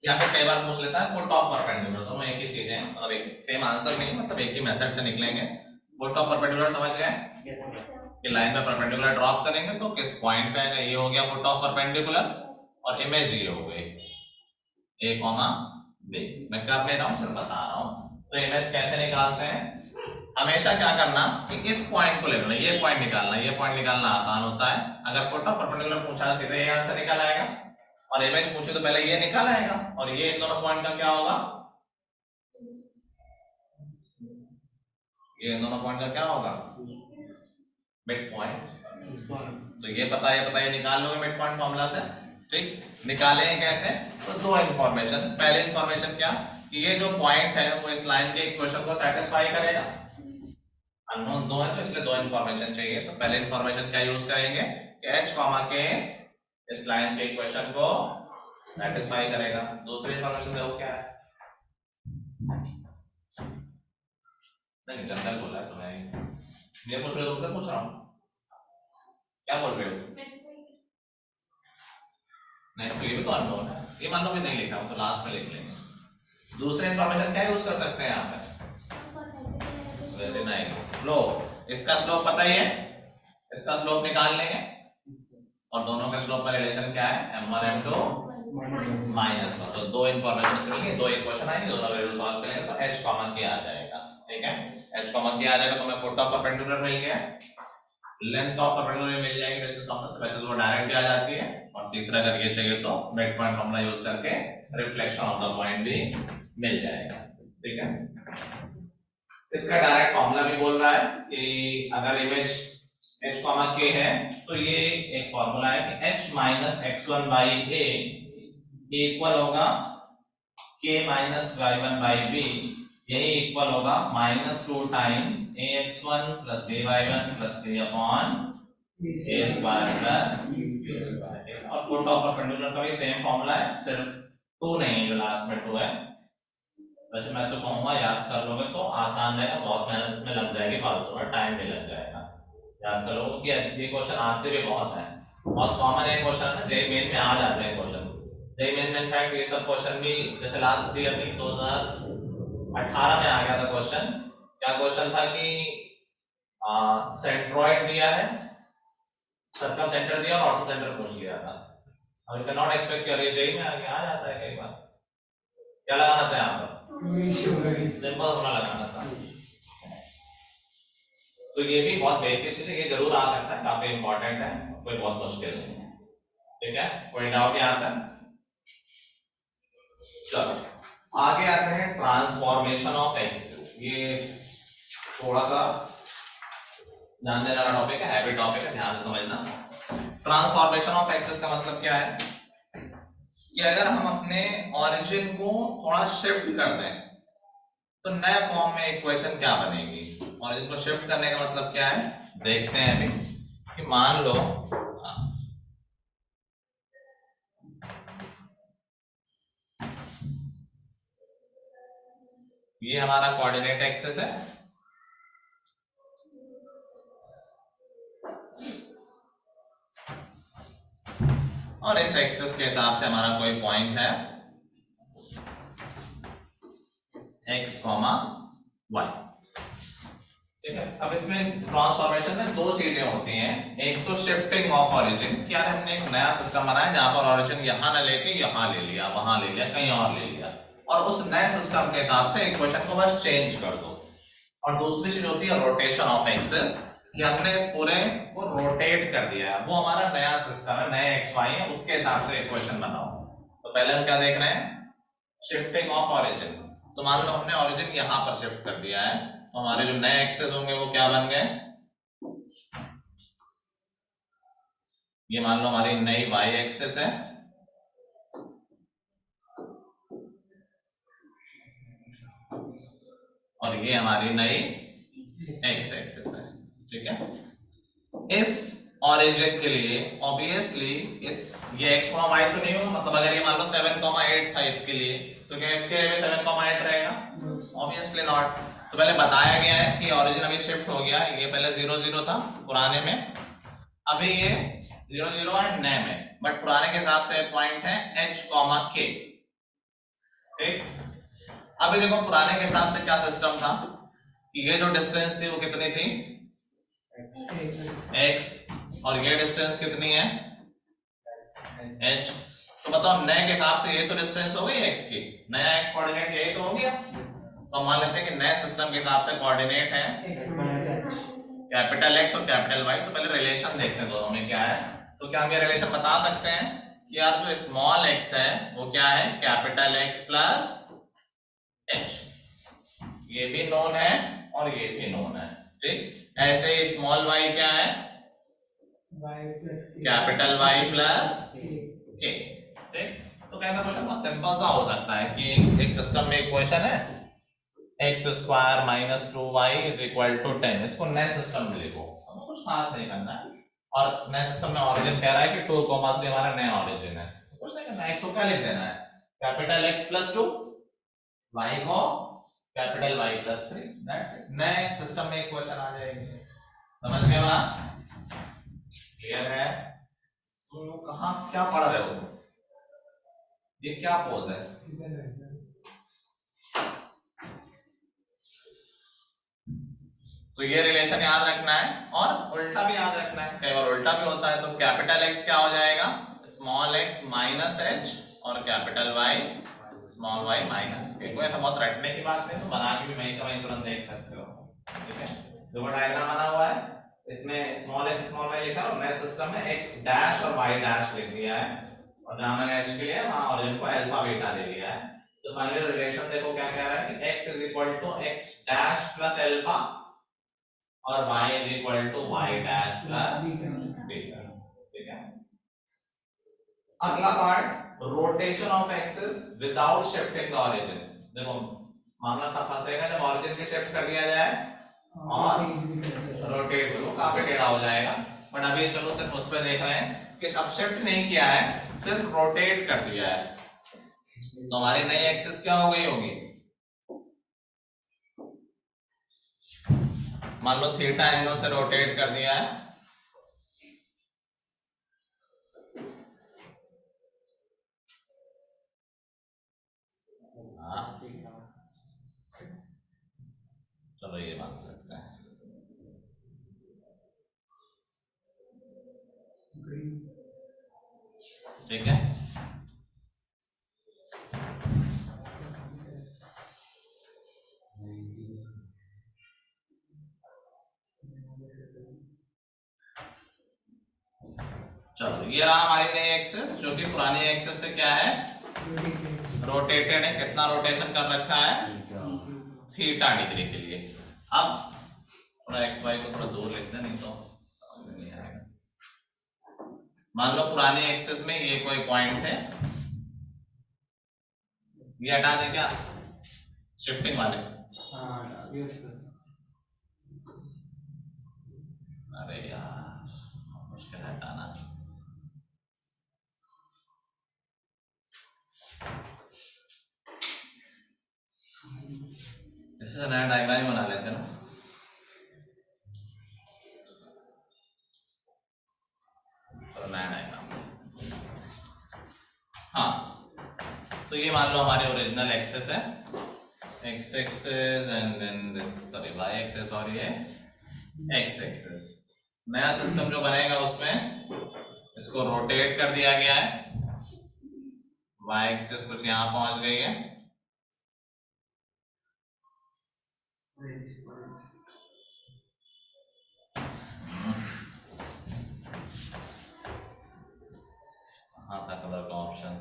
या फिर कई बार पूछ लेता है फुट ऑफ परपेंडिकुलर, दोनों एक ही चीज है, मतलब एक सेम आंसर नहीं, मतलब एक ही मेथड से निकलेंगे। फुट ऑफ परपेंडिकुलर समझ गए Yes, sir. कि लाइन पे परपेंडिकुलर ड्रॉप करेंगे तो किस पॉइंट पे आएगा, ये हो गया फुट ऑफ परपेंडिकुलर, और इमेज ये हो गई a, b। मैं क्या ले रहा हूँ सिर्फ बता रहा हूँ। तो इमेज कैसे निकालते हैं, हमेशा क्या करना कि इस पॉइंट को ले लेना, ये पॉइंट निकालना, ये पॉइंट निकालना आसान होता है। अगर फुट ऑफ परपेंडिकुलर पूछा सीधे ये आंसर निकल आएगा, और इमेज पूछे तो पहले ये निकल आएगा, और ये इन दोनों पॉइंट का क्या होगा, ये इन दोनों पॉइंट का क्या होगा, मिड पॉइंट। तो ये पता ये निकाल लोगे मिड पॉइंट फॉर्मूला से, ठीक। निकालेंगे कैसे, तो दो इंफॉर्मेशन, पहले इंफॉर्मेशन क्या कि ये जो पॉइंट है वो इस लाइन के इक्वेशन को सेटिस्फाई करेगा, अननोन दो है तो इसलिए दो इंफॉर्मेशन चाहिए। तो पहले इंफॉर्मेशन क्या यूज करेंगे कि h, के इस लाइन के इक्वेशन को सेटिस्फाई करेगा। दूसरी इंफॉर्मेशन देखो क्या है, नहीं जनरल बोला है तुम्हें, ये पूछ रहे हो, तुमसे पूछ रहा हूँ, क्या बोल रहे हो, नहीं तो ये भी तो अननोन है, ये मान लो भी नहीं लिखा तो लास्ट में लिख लेंगे। दूसरी इंफॉर्मेशन क्या यूज कर सकते हैं यहाँ पे, वेरी नाइस, स्लोप। इसका स्लोप पता ही है, इसका स्लोप निकाल लेंगे, और दोनों का स्लोप का रिलेशन क्या है, m1 m2 -1। तो दो इंफॉर्मेशन मिलेंगी, दो इक्वेशन आएंगे, दोनों वैल्यू सॉल्व करेंगे तो h, k आ जाएगा, ठीक है। h, k आ जाएगा तो हमें फुट ऑफ परपेंडिकुलर मिल गया, लेंथ ऑफ परपेंडिकुलर मिल जाएगी, वैसे तो डायरेक्ट आ जाती है। और तीसरा अगर ये चाहिए तो मिड पॉइंट फॉर्मूला यूज करके रिफ्लेक्शन ऑफ द पॉइंट भी मिल जाएगा, ठीक है। इसका डायरेक्ट फॉर्मूला भी बोल रहा है कि अगर इमेज h, k है तो ये एक फॉर्मूला है कि h minus x1 by a equal होगा k minus y1 by b, यही इक्वल होगा -2 times ax1 plus by1 plus c upon a square plus b square. और फुट ऑफ परपेंडिकुलर का भी सेम फॉर्मूला है, सिर्फ 2 नहीं है, जो लास्ट में 2 है। वैसे मैं तो कहूँगा याद कर लोगे तो आसान रहेगा, बहुत मेहनत इसमें लग जाएगी, फालतू में टाइम भी लग जाएगा। याद कर लोगे कि ये क्वेश्चन आते भी बहुत हैं, बहुत कॉमन है क्वेश्चन है, जेईई मेन में आ जाते हैं क्वेश्चन। जेईई मेन में इनफैक्ट ये सब क्वेश्चन भी जैसे लास्ट ईयर में 2018 में आ गया था क्वेश्चन। क्या क्वेश्चन था कि सेंट्रॉइड दिया है, सर्कम सेंटर दिया और ऑर्थो सेंटर पूछ लिया था। अब यू कैन नॉट एक्सपेक्ट कि अरे जेईई में आगे आ जाता है कई बार। क्या लगाना था यहाँ पर, सिंपल होना लगाना था। तो ये भी बहुत बेसिक चीज है, ये जरूर आ सकता है, काफी इंपॉर्टेंट है, कोई बहुत मुश्किल नहीं है, ठीक है। कोई डाउट यहाँ आता, चलो आगे आते हैं ट्रांसफॉर्मेशन ऑफ एक्सेस। ये थोड़ा सा ध्यान देने वाला टॉपिक है, हैवी टॉपिक है, ध्यान से समझना। ट्रांसफॉर्मेशन ऑफ एक्सेस का मतलब क्या है कि अगर हम अपने ओरिजिन को थोड़ा शिफ्ट कर दें तो नए फॉर्म में इक्वेशन क्या बनेगी। ओरिजिन को शिफ्ट करने का मतलब क्या है, देखते हैं अभी कि मान लो ये हमारा कोऑर्डिनेट एक्सिस है, और इस एक्सिस के हिसाब से हमारा कोई पॉइंट है x, y, ठीक है। अब इसमें ट्रांसफॉर्मेशन में दो चीजें होती हैं, एक तो शिफ्टिंग ऑफ ओरिजिन, कि यार हमने एक नया सिस्टम बनाया जहां पर ओरिजिन यहां ना लेके यहां ले लिया, वहां ले लिया, कहीं और ले लिया, और उस नए सिस्टम के हिसाब से इक्वेशन को बस चेंज कर दो। और दूसरी चीज होती है रोटेशन ऑफ एक्सिस, कि हमने इस पूरे को रोटेट कर दिया है, वो हमारा नया सिस्टम है, नए एक्स वाई है, उसके हिसाब से इक्वेशन बनाओ। तो पहले हम क्या देख रहे हैं, शिफ्टिंग ऑफ ओरिजिन। तो मान लो हमने ओरिजिन यहां पर शिफ्ट कर दिया है, तो हमारे जो नए एक्सेस होंगे वो क्या बन गए, ये मान लो हमारी नई y एक्सेस है, और ये हमारी नई एक्स एक्सिस है, ठीक है। इस ऑरिजिन के लिए ऑब्वियसली इस ये x, y तो नहीं होगा, मतलब अगर ये मान लो 7,8 था इसके लिए, तो क्या इसके लिए 7,8 रहेगा? Obviously not. तो पहले बताया गया है कि ऑरिजिन अभी शिफ्ट हो गया, ये पहले 0 0 था पुराने में, अभी ये 0 0 है नए में, बट पुराने के हिसाब से पॉइंट है h, k, ठीक। अभी देखो पुराने के हिसाब से क्या सिस्टम था कि ये जो डिस्टेंस थी वो कितनी थी? x, और ये डिस्टेंस कितनी है? h। तो बताओ नए के हिसाब से ये तो डिस्टेंस हो गई x की, नया x कोऑर्डिनेट यही तो हो गया। तो मान लेते हैं कि नए सिस्टम के हिसाब से कोऑर्डिनेट है कैपिटल X और कैपिटल Y। तो पहले रिलेशन देखते हैं दोनों में क्या है। तो क्या हम ये रिलेशन बता सकते हैं कि यार जो स्मॉल x है वो क्या है? कैपिटल X प्लस h, ये भी नोन है और ये भी नोन है, ठीक। ऐसे ही स्मॉल y क्या है? कैपिटल Y प्लस k, ठीक। तो कहना क्वेश्चन बहुत सिंपल सा हो सकता है कि एक सिस्टम में इक्वेशन है x square minus 2y is equal to 10, इसको नए सिस्टम में लिखो, हमको कुछ खास नहीं करना है। और नए सिस्टम में ऑरिजिन कह रहा है कि 2, 3 हमारा नया ऑरिजिन है, कुछ नहीं करना है, x को क्या लिख देना है? कैपिटल X प्लस 2, y को capital Y plus 3, that's it. नए सिस्टम में इक्वेशन आ जाएगी। समझ गए बात? क्लियर है? तुम लोग कहाँ क्या पढ़ रहे हो? ये क्या पोज है? तो ये रिलेशन याद रखना है और उल्टा भी याद रखना है, कई बार उल्टा भी होता है। तो कैपिटल X क्या हो जाएगा? स्मॉल x माइनस h, और capital Y small y minus k। कोई ऐसा बहुत रटने की बात नहीं, तो बना के भी वहीं का वहीं तुरंत देख सकते हो, ठीक है। जो डायग्राम बना हुआ है इसमें स्मॉल x स्मॉल y लिखा और नए सिस्टम में x डैश और y डैश लिख दिया है, और जहां मैंने h के लिए वहां ऑरिजिन को अल्फा बीटा ले लिया है। तो फाइनली रिलेशन देखो क्या कह रहा है कि x is equal to x dash plus alpha और y is equal to y dash plus beta, ठीक है। अगला part rotation of axis without shifting the origin. देखो मामला तब फंसेगा जब ऑरिजिन को शिफ्ट कर दिया जाए और रोटेट करो, काफी टेढ़ा हो जाएगा। बट अभी चलो सिर्फ उस पर देख रहे हैं कि अब शिफ्ट नहीं किया है, सिर्फ रोटेट कर दिया है। तो हमारी नई एक्सिस क्या हो गई होगी? मान लो थीटा एंगल से रोटेट कर दिया है, चलो ये मान सकते हैं, ठीक है। चलो ये रहा हमारी नई एक्सिस, जो कि पुरानी एक्सिस से क्या है? रोटेटेड है। कितना रोटेशन कर रखा है? थीटा डिग्री के लिए। अब थोड़ा एक्स वाई को थोड़ा दूर लिखते हैं, नहीं तो समझ में नहीं आएगा। मान लो पुरानी एक्सिस में ये कोई पॉइंट है, ये हटा दें क्या? शिफ्टिंग वाले, अरे यार मुश्किल है हटाना। इससे नया डायग्राम बना लेते हैं ना। तो नया डायग्राम, हाँ। तो ये मान लो हमारी ओरिजिनल एक्सिस है, X axis and then this, sorry Y axis, और ये एक्स एक्सिस। नया सिस्टम जो बनेगा उसमें इसको रोटेट कर दिया गया है, वाई एक्सिस कुछ यहाँ पहुंच गई है, हाँ था कलर का ऑप्शन,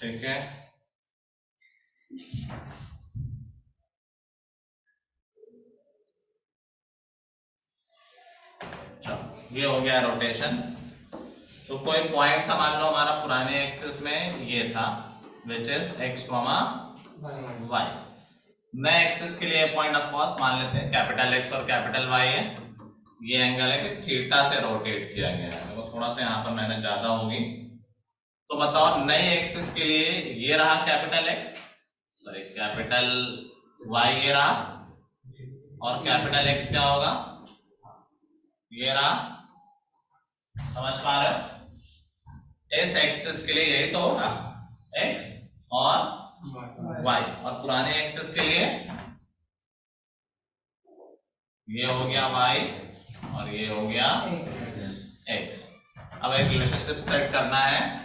ठीक है, चलो ये हो गया रोटेशन। तो कोई पॉइंट था, मान लो हमारा पुराने एक्सिस में ये था, which is X comma Y. नए एक्सिस के लिए पॉइंट ऑफ कॉर्स मान लेते हैं कैपिटल एक्स और कैपिटल वाई है। ये एंगल है कि थीटा से रोटेट किया गया है, देखो थोड़ा सा यहाँ पर मेहनत ज्यादा होगी। तो बताओ नए एक्सिस के लिए ये रहा capital X, sorry capital Y ये रहा, और कैपिटल एक्स क्या होगा, ये रहा। समझ पा रहे हो? इस एक्सिस के लिए यही तो होगा एक्स और वाई, और पुराने एक्सिस के लिए ये हो गया वाई और ये हो गया एक्स। अब एक रिलेशनशिप सेट करना है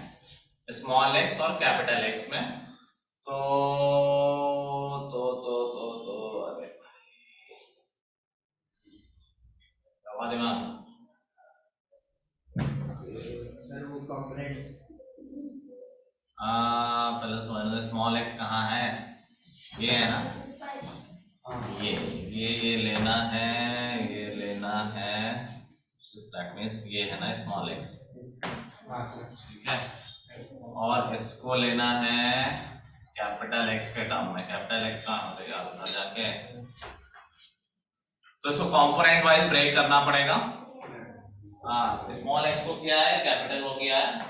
स्मॉल एक्स और कैपिटल एक्स में। तो अरे दिमाग सर वो कंपोनेंट पहले समझ लो स्मॉल एक्स कहाँ है, ये है ना, ये लेना है, ये लेना है, दैट मींस ये है ना स्मॉल एक्स, ठीक है। और इसको लेना है कैपिटल एक्स के टर्म में। कैपिटल एक्स कहाँ हो जाएगा जाके, तो इसको कंपोनेंट वाइज ब्रेक करना पड़ेगा। स्मॉल एक्स को किया है, कैपिटल को किया है,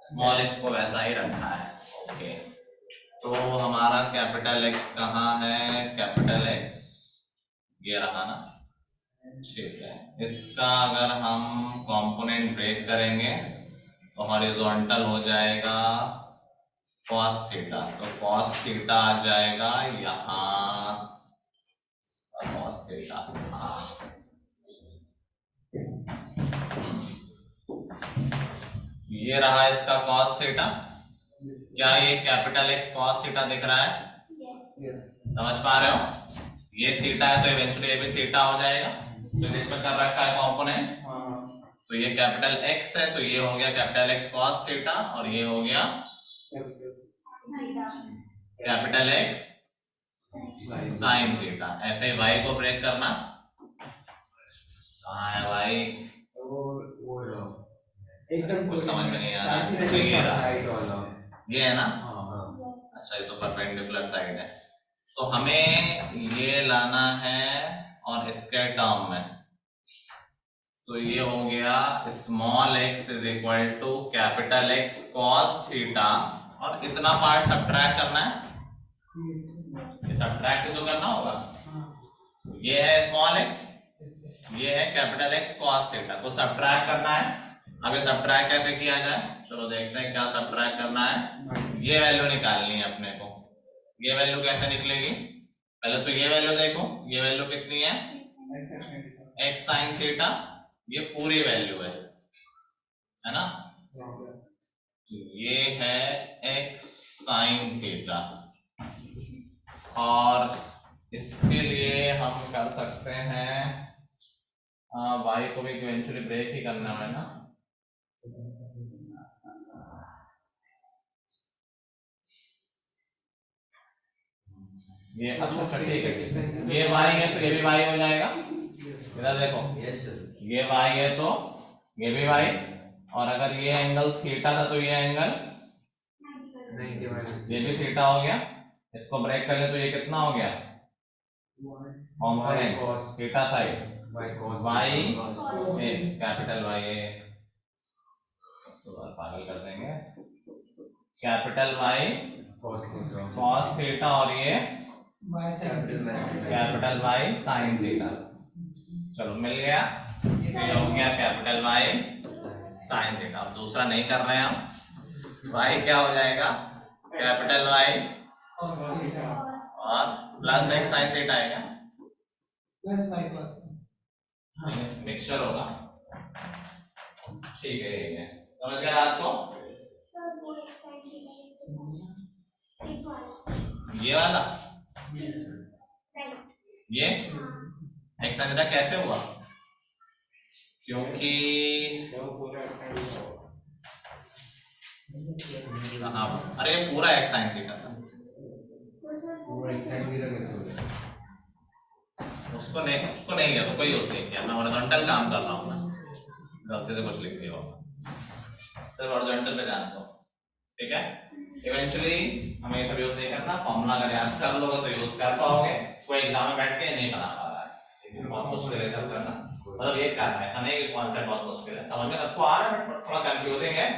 स्मॉल एक्स को वैसा ही रखा है, ओके। तो हमारा कैपिटल एक्स कहाँ है, कैपिटल एक्स ये रहा ना, ठीक है। इसका अगर हम कंपोनेंट ब्रेक करेंगे तो हॉरिजॉन्टल हो जाएगा cos थीटा, तो cos थीटा आ जाएगा यहाँ, cos थीटा, ये रहा इसका cos थीटा। क्या ये कैपिटल एक्स cos थीटा दिख रहा है? समझ पा रहे हो? ये थीटा है तो इवेंचुअली ये भी थीटा हो जाएगा, तो इसमें कर रखा है कंपोनेंट। तो ये कैपिटल एक्स है तो ये हो गया कैपिटल एक्स cos थीटा, और ये हो गया कैपिटल एक्स साइन थीटा। ऐसे ही वाई को ब्रेक करना, कहाँ है वाई, एकदम कुछ समझ में नहीं आ रहा, अच्छा ये रहा, ये है ना, अच्छा ये तो परपेंडिकुलर साइड है। तो हमें ये लाना है और इसके टर्म में, तो ये हो गया small X is equal to capital X cos theta, और इतना पार्ट सब्ट्रैक्ट करना है, ये सब्ट्रैक्ट जो करना होगा, ये है स्मॉल एक्स, ये है कैपिटल एक्स cos थीटा को सब्ट्रैक्ट करना है। अब ये सब्ट्रैक्ट कैसे किया जाए, चलो देखते हैं क्या सब्ट्रैक्ट करना है। ये वैल्यू निकालनी है अपने को, ये वैल्यू कैसे निकलेगी, पहले तो ये वैल्यू देखो, ये वैल्यू कितनी है, एक्स साइन थीटा, ये पूरी वैल्यू है ना, ये है एक्स साइन थीटा, और इसके लिए हम कर सकते हैं वाई को भी इवेंचुअली ब्रेक ही करना है ना, ये अच्छा ठीक है, ये वाई है तो ये भी वाई हो जाएगा, इधर देखो ये वाई है तो ये भी वाई, और अगर ये एंगल थीटा था तो ये एंगल ये भी थीटा हो गया। इसको ब्रेक कर ले तो ये कितना हो गया, component theta side Y capital Y है, तो पागल कर देंगे, कैपिटल वाई cos थीटा और ये कैपिटल वाई साइन थीटा। चलो मिल गया, ये हो गया कैपिटल वाई साइन थीटा। अब दूसरा नहीं कर रहे हैं हम, वाई क्या हो जाएगा, कैपिटल वाई और प्लस एक्स साइन थीटा आएगा, मिक्सचर होगा, ठीक है, ये समझ गया आपको, ये वाला ये एक्स साइन थीटा कैसे हुआ, क्योंकि हाँ अरे ये पूरा x sin थीटा था, उसको नहीं किया तो कोई यूज नहीं किया, मैं हॉरिजॉन्टल काम कर रहा हूँ ना, गलती से कुछ लिख दिया होगा, सिर्फ हॉरिजॉन्टल पे ध्यान दो, ठीक है। इवेंचुअली हमें ये सब यूज नहीं करना, फॉर्मूला अगर याद कर लोगे तो यूज कर पाओगे, कोई एग्जाम में बैठ के नहीं बना पा रहा है, लेकिन बहुत मुश्किल है तब करना, मतलब ये करना है, हमें एक कॉन्सेप्ट बहुत मुश्किल है, समझ में सबको आ रहा है बट थोड़ा कंफ्यूजिंग है,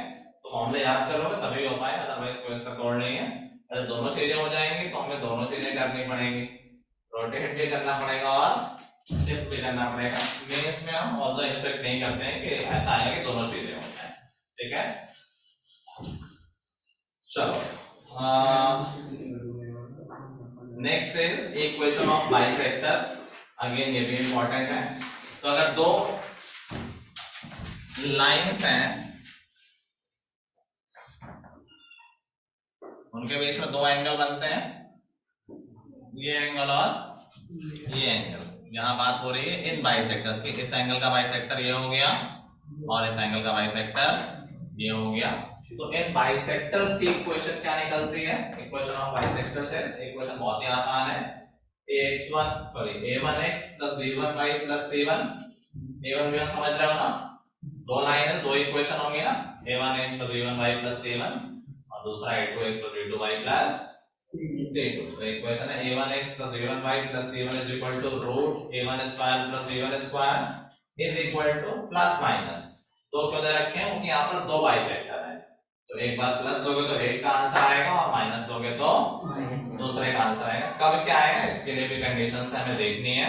तो फॉर्मूला याद करोगे तभी हो पाएगा, अदरवाइज कोई इसका तोड़ नहीं है। अगर दोनों चीजें हो जाएंगी तो हमें दोनों चीजें करनी पड़ेंगी, रोटेट भी करना पड़ेगा और शिफ्ट भी करना पड़ेगा, मेंस में हम ऑल्सो एक्सपेक्ट नहीं करते हैं कि ऐसा आएगा कि दोनों चीजें हो जाए, ठीक है। चलो next is equation of bisector, again ये भी इंपॉर्टेंट है। तो अगर दो लाइंस हैं, उनके बीच में दो एंगल बनते हैं, ये एंगल और ये एंगल, यहाँ बात हो रही है इन बाइसेक्टर्स की, इस एंगल का बाइसेक्टर ये हो गया और इस एंगल का बाइसेक्टर ये हो गया, तो इन बाइसेक्टर्स की इक्वेशन क्या निकलती है, इक्वेशन ऑफ बाइसेक्टर्स है, इक्वेशन बहुत ही आसान है, a1x plus b1y plus c1, a1 b1 समझ रहे हो ना, दो लाइन है, दो इक्वेशन होंगी ना, a1x plus b1y plus c1 और दूसरा a2x plus b2y plus c2, तो इक्वेशन है a1x plus b1y plus c1 is equal to root a1 square plus b1 square is equal to plus minus, दो क्यों दे रखे हैं क्योंकि यहाँ पर दो बाइसेक्टर है, तो एक बार प्लस दोगे तो एक का आंसर आएगा और माइनस दोगे तो दूसरे का आंसर आएगा, कब क्या आएगा इसके लिए भी कंडीशंस हमें देखनी है,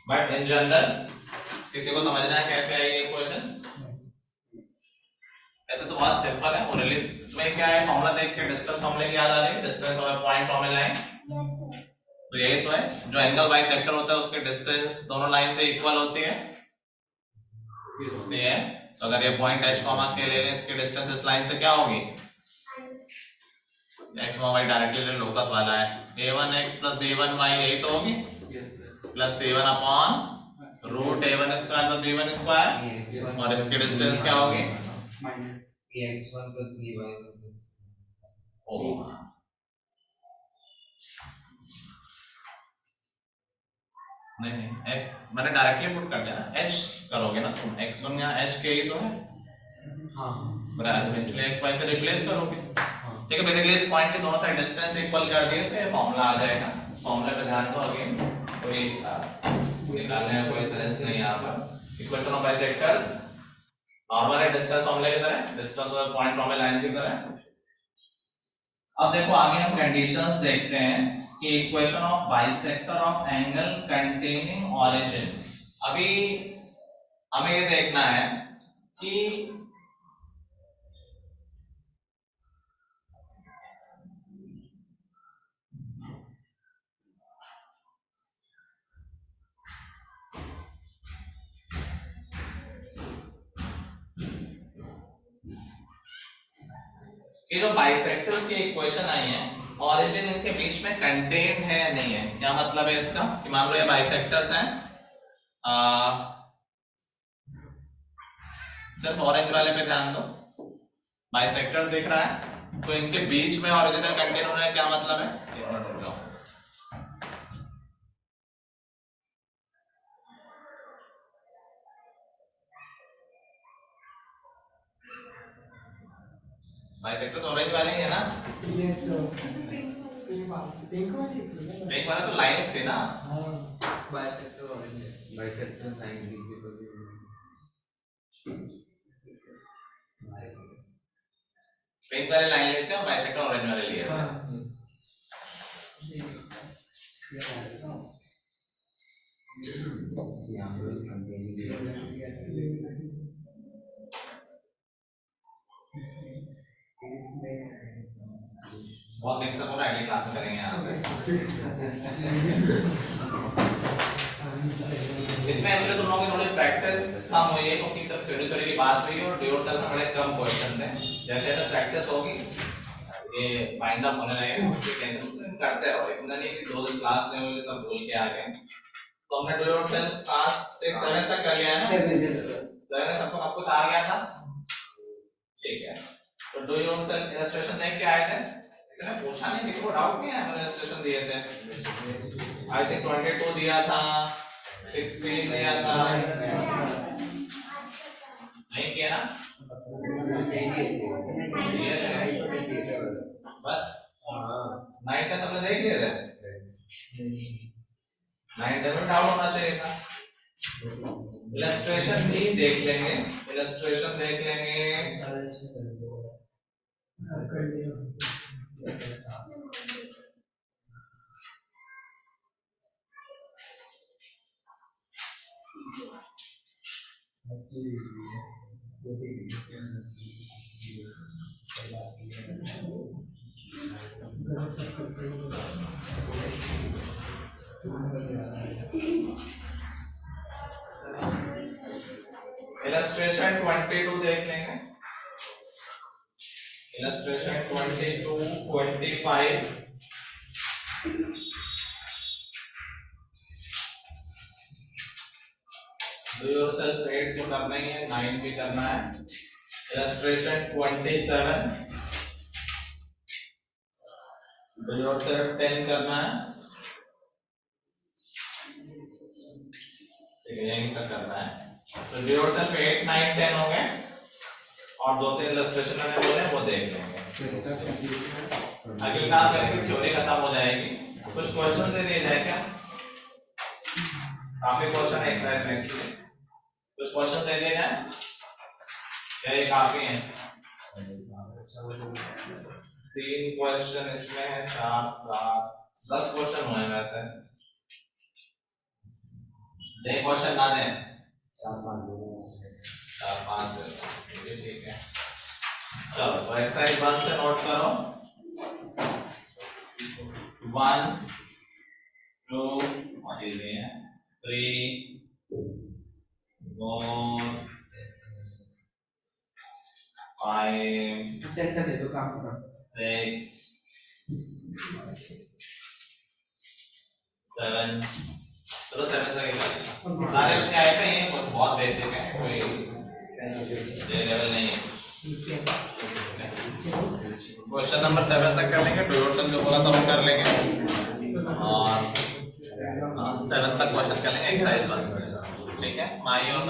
बट इन जनरल किसी को समझना है कैसे आएगी इक्वेशन, ऐसे तो बहुत सिंपल है, ओरली में क्या है फॉर्मूला देख के डिस्टेंस फॉर्मूले की याद आ रही है, डिस्टेंस और पॉइंट फॉर्मूला है, तो यही तो है, जो एंगल बाइसेक्टर होता है उसके डिस्टेंस दोनों लाइन से इक्वल होती है, तो अगर ये पॉइंट h कॉमा के ले लें, इसकी डिस्टेंस इस लाइन से क्या होगी, x y डायरेक्टली ले, लोकस वाला है, a1x plus b1y यही तो होगी, plus c1 upon root a1 square plus b1 square, और इसकी डिस्टेंस क्या होगी, x1 plus by plus नहीं मैंने डायरेक्टली पुट कर दिया ना, h करोगे ना तुम, x1 यहाँ h के ही तो है, बराबर इवेंचुअली x y से रिप्लेस करोगे, ठीक है, बेसिकली इस पॉइंट के दोनों साइड डिस्टेंस इक्वल कर दिए तो ये फॉर्मूला आ जाएगा, फॉर्मूले पे ध्यान दो, अगेन कोई निकालने का कोई सेंस नहीं है यहाँ पर, इक्वेशन ऑफ बाइसेक्टर्स नॉर्मल है, डिस्टेंस फॉर्मूले की तरह, डिस्टेंस और पॉइंट फॉर्मूले लाइन की तरह। अब देखो आगे हम कंडीशंस देखते हैं कि equation of bisector of angle containing origin, अभी हमें ये देखना है कि ये जो बाइसेक्टर्स की इक्वेशन आई है, ऑरिजिन इनके बीच में कंटेन्ड है या नहीं है, क्या मतलब है इसका, कि मान लो ये बाइसेक्टर्स हैं, सिर्फ ऑरेंज वाले पे ध्यान दो, बाइसेक्टर्स दिख रहा है, तो इनके बीच में ऑरिजिन कंटेन होना है, क्या मतलब है, एक मिनट रुक जाओ, बाइसेक्टर्स ऑरेंज वाले ही है ना, यस पिंक वाला तो लाइंस थे ना, बाइसेक्टर ऑरेंज है, बाइसेक्टर साइन भी पिंक वाले लाइन लिए थे और बाइसेक्टर ऑरेंज वाले लिए थे, बहुत मिक्सअप हो रहा है, अगली क्लास में करेंगे यहाँ से, इसमें एक्चुअली तुम लोगों की थोड़ी प्रैक्टिस कम हुई है क्योंकि तब थ्योरी की बात हुई और ड्यूर सेल में बड़े कम क्वेश्चन थे, जैसे जैसे प्रैक्टिस होगी ये माइंड अप होने लगेगा, टेंशन करते रहो, इतना नहीं कि 2 दिन क्लास नहीं हुई तब भूल के आ गए, तो हमने ड्यूर सेल क्लास 6 7 तक कर लिया है ना, 7 सबको सब कुछ आ गया था, ठीक है, तो डू यू सेल्फ इलस्ट्रेशन देख के आए थे, इसने पूछा नहीं, किसी को डाउट नहीं है, मैंने इलस्ट्रेशन दिए थे। आई थिंक 22 दिया था, 16 दिया था, नहीं किया ना, दिए थे बस। 9 का सबने देख लिए थे, 9 में डाउट होना चाहिए था। इलस्ट्रेशन भी देख लेंगे, इलस्ट्रेशन देख लेंगे। इलस्ट्रेशन 22 देख लेंगे, इलस्ट्रेशन 22, 25, डू योरसेल्फ 8 तो करना ही है, 9 भी करना है। इलस्ट्रेशन 27, डू योरसेल्फ 10 करना है, ठीक है, यहीं तक करना है। तो डू योरसेल्फ 8, 9, 10 हो गए, और 2-3 इलस्ट्रेशन मैंने बोले वो देख लेंगे। अगली क्लास में थ्योरी खत्म हो जाएगी, कुछ क्वेश्चन दे दिए जाए क्या, काफी क्वेश्चन एक्सरसाइज में एक्चुअली, कुछ क्वेश्चन दे दिए जाए क्या, ये काफी है? 3 क्वेश्चन इसमें है, 4, 7, 10 क्वेश्चन हुए हैं वैसे। दे क्वेश्चन ना दें, 4-5 ठीक है। चलो तो एक्सरसाइज 1 से नोट करो, 1, 2, 3, 4, 5, 6, 7, चलो 7 तक ही सारे अपने आए थे, ये बहुत बेसिक है, कोई लेवल नहीं है। क्वेश्चन नंबर 7 तक कर लेंगे, डोयोटन जो बोला था वो कर लेंगे, और 7 तक क्वेश्चन कर लेंगे एक्सरसाइज 1 से, ठीक है। माई और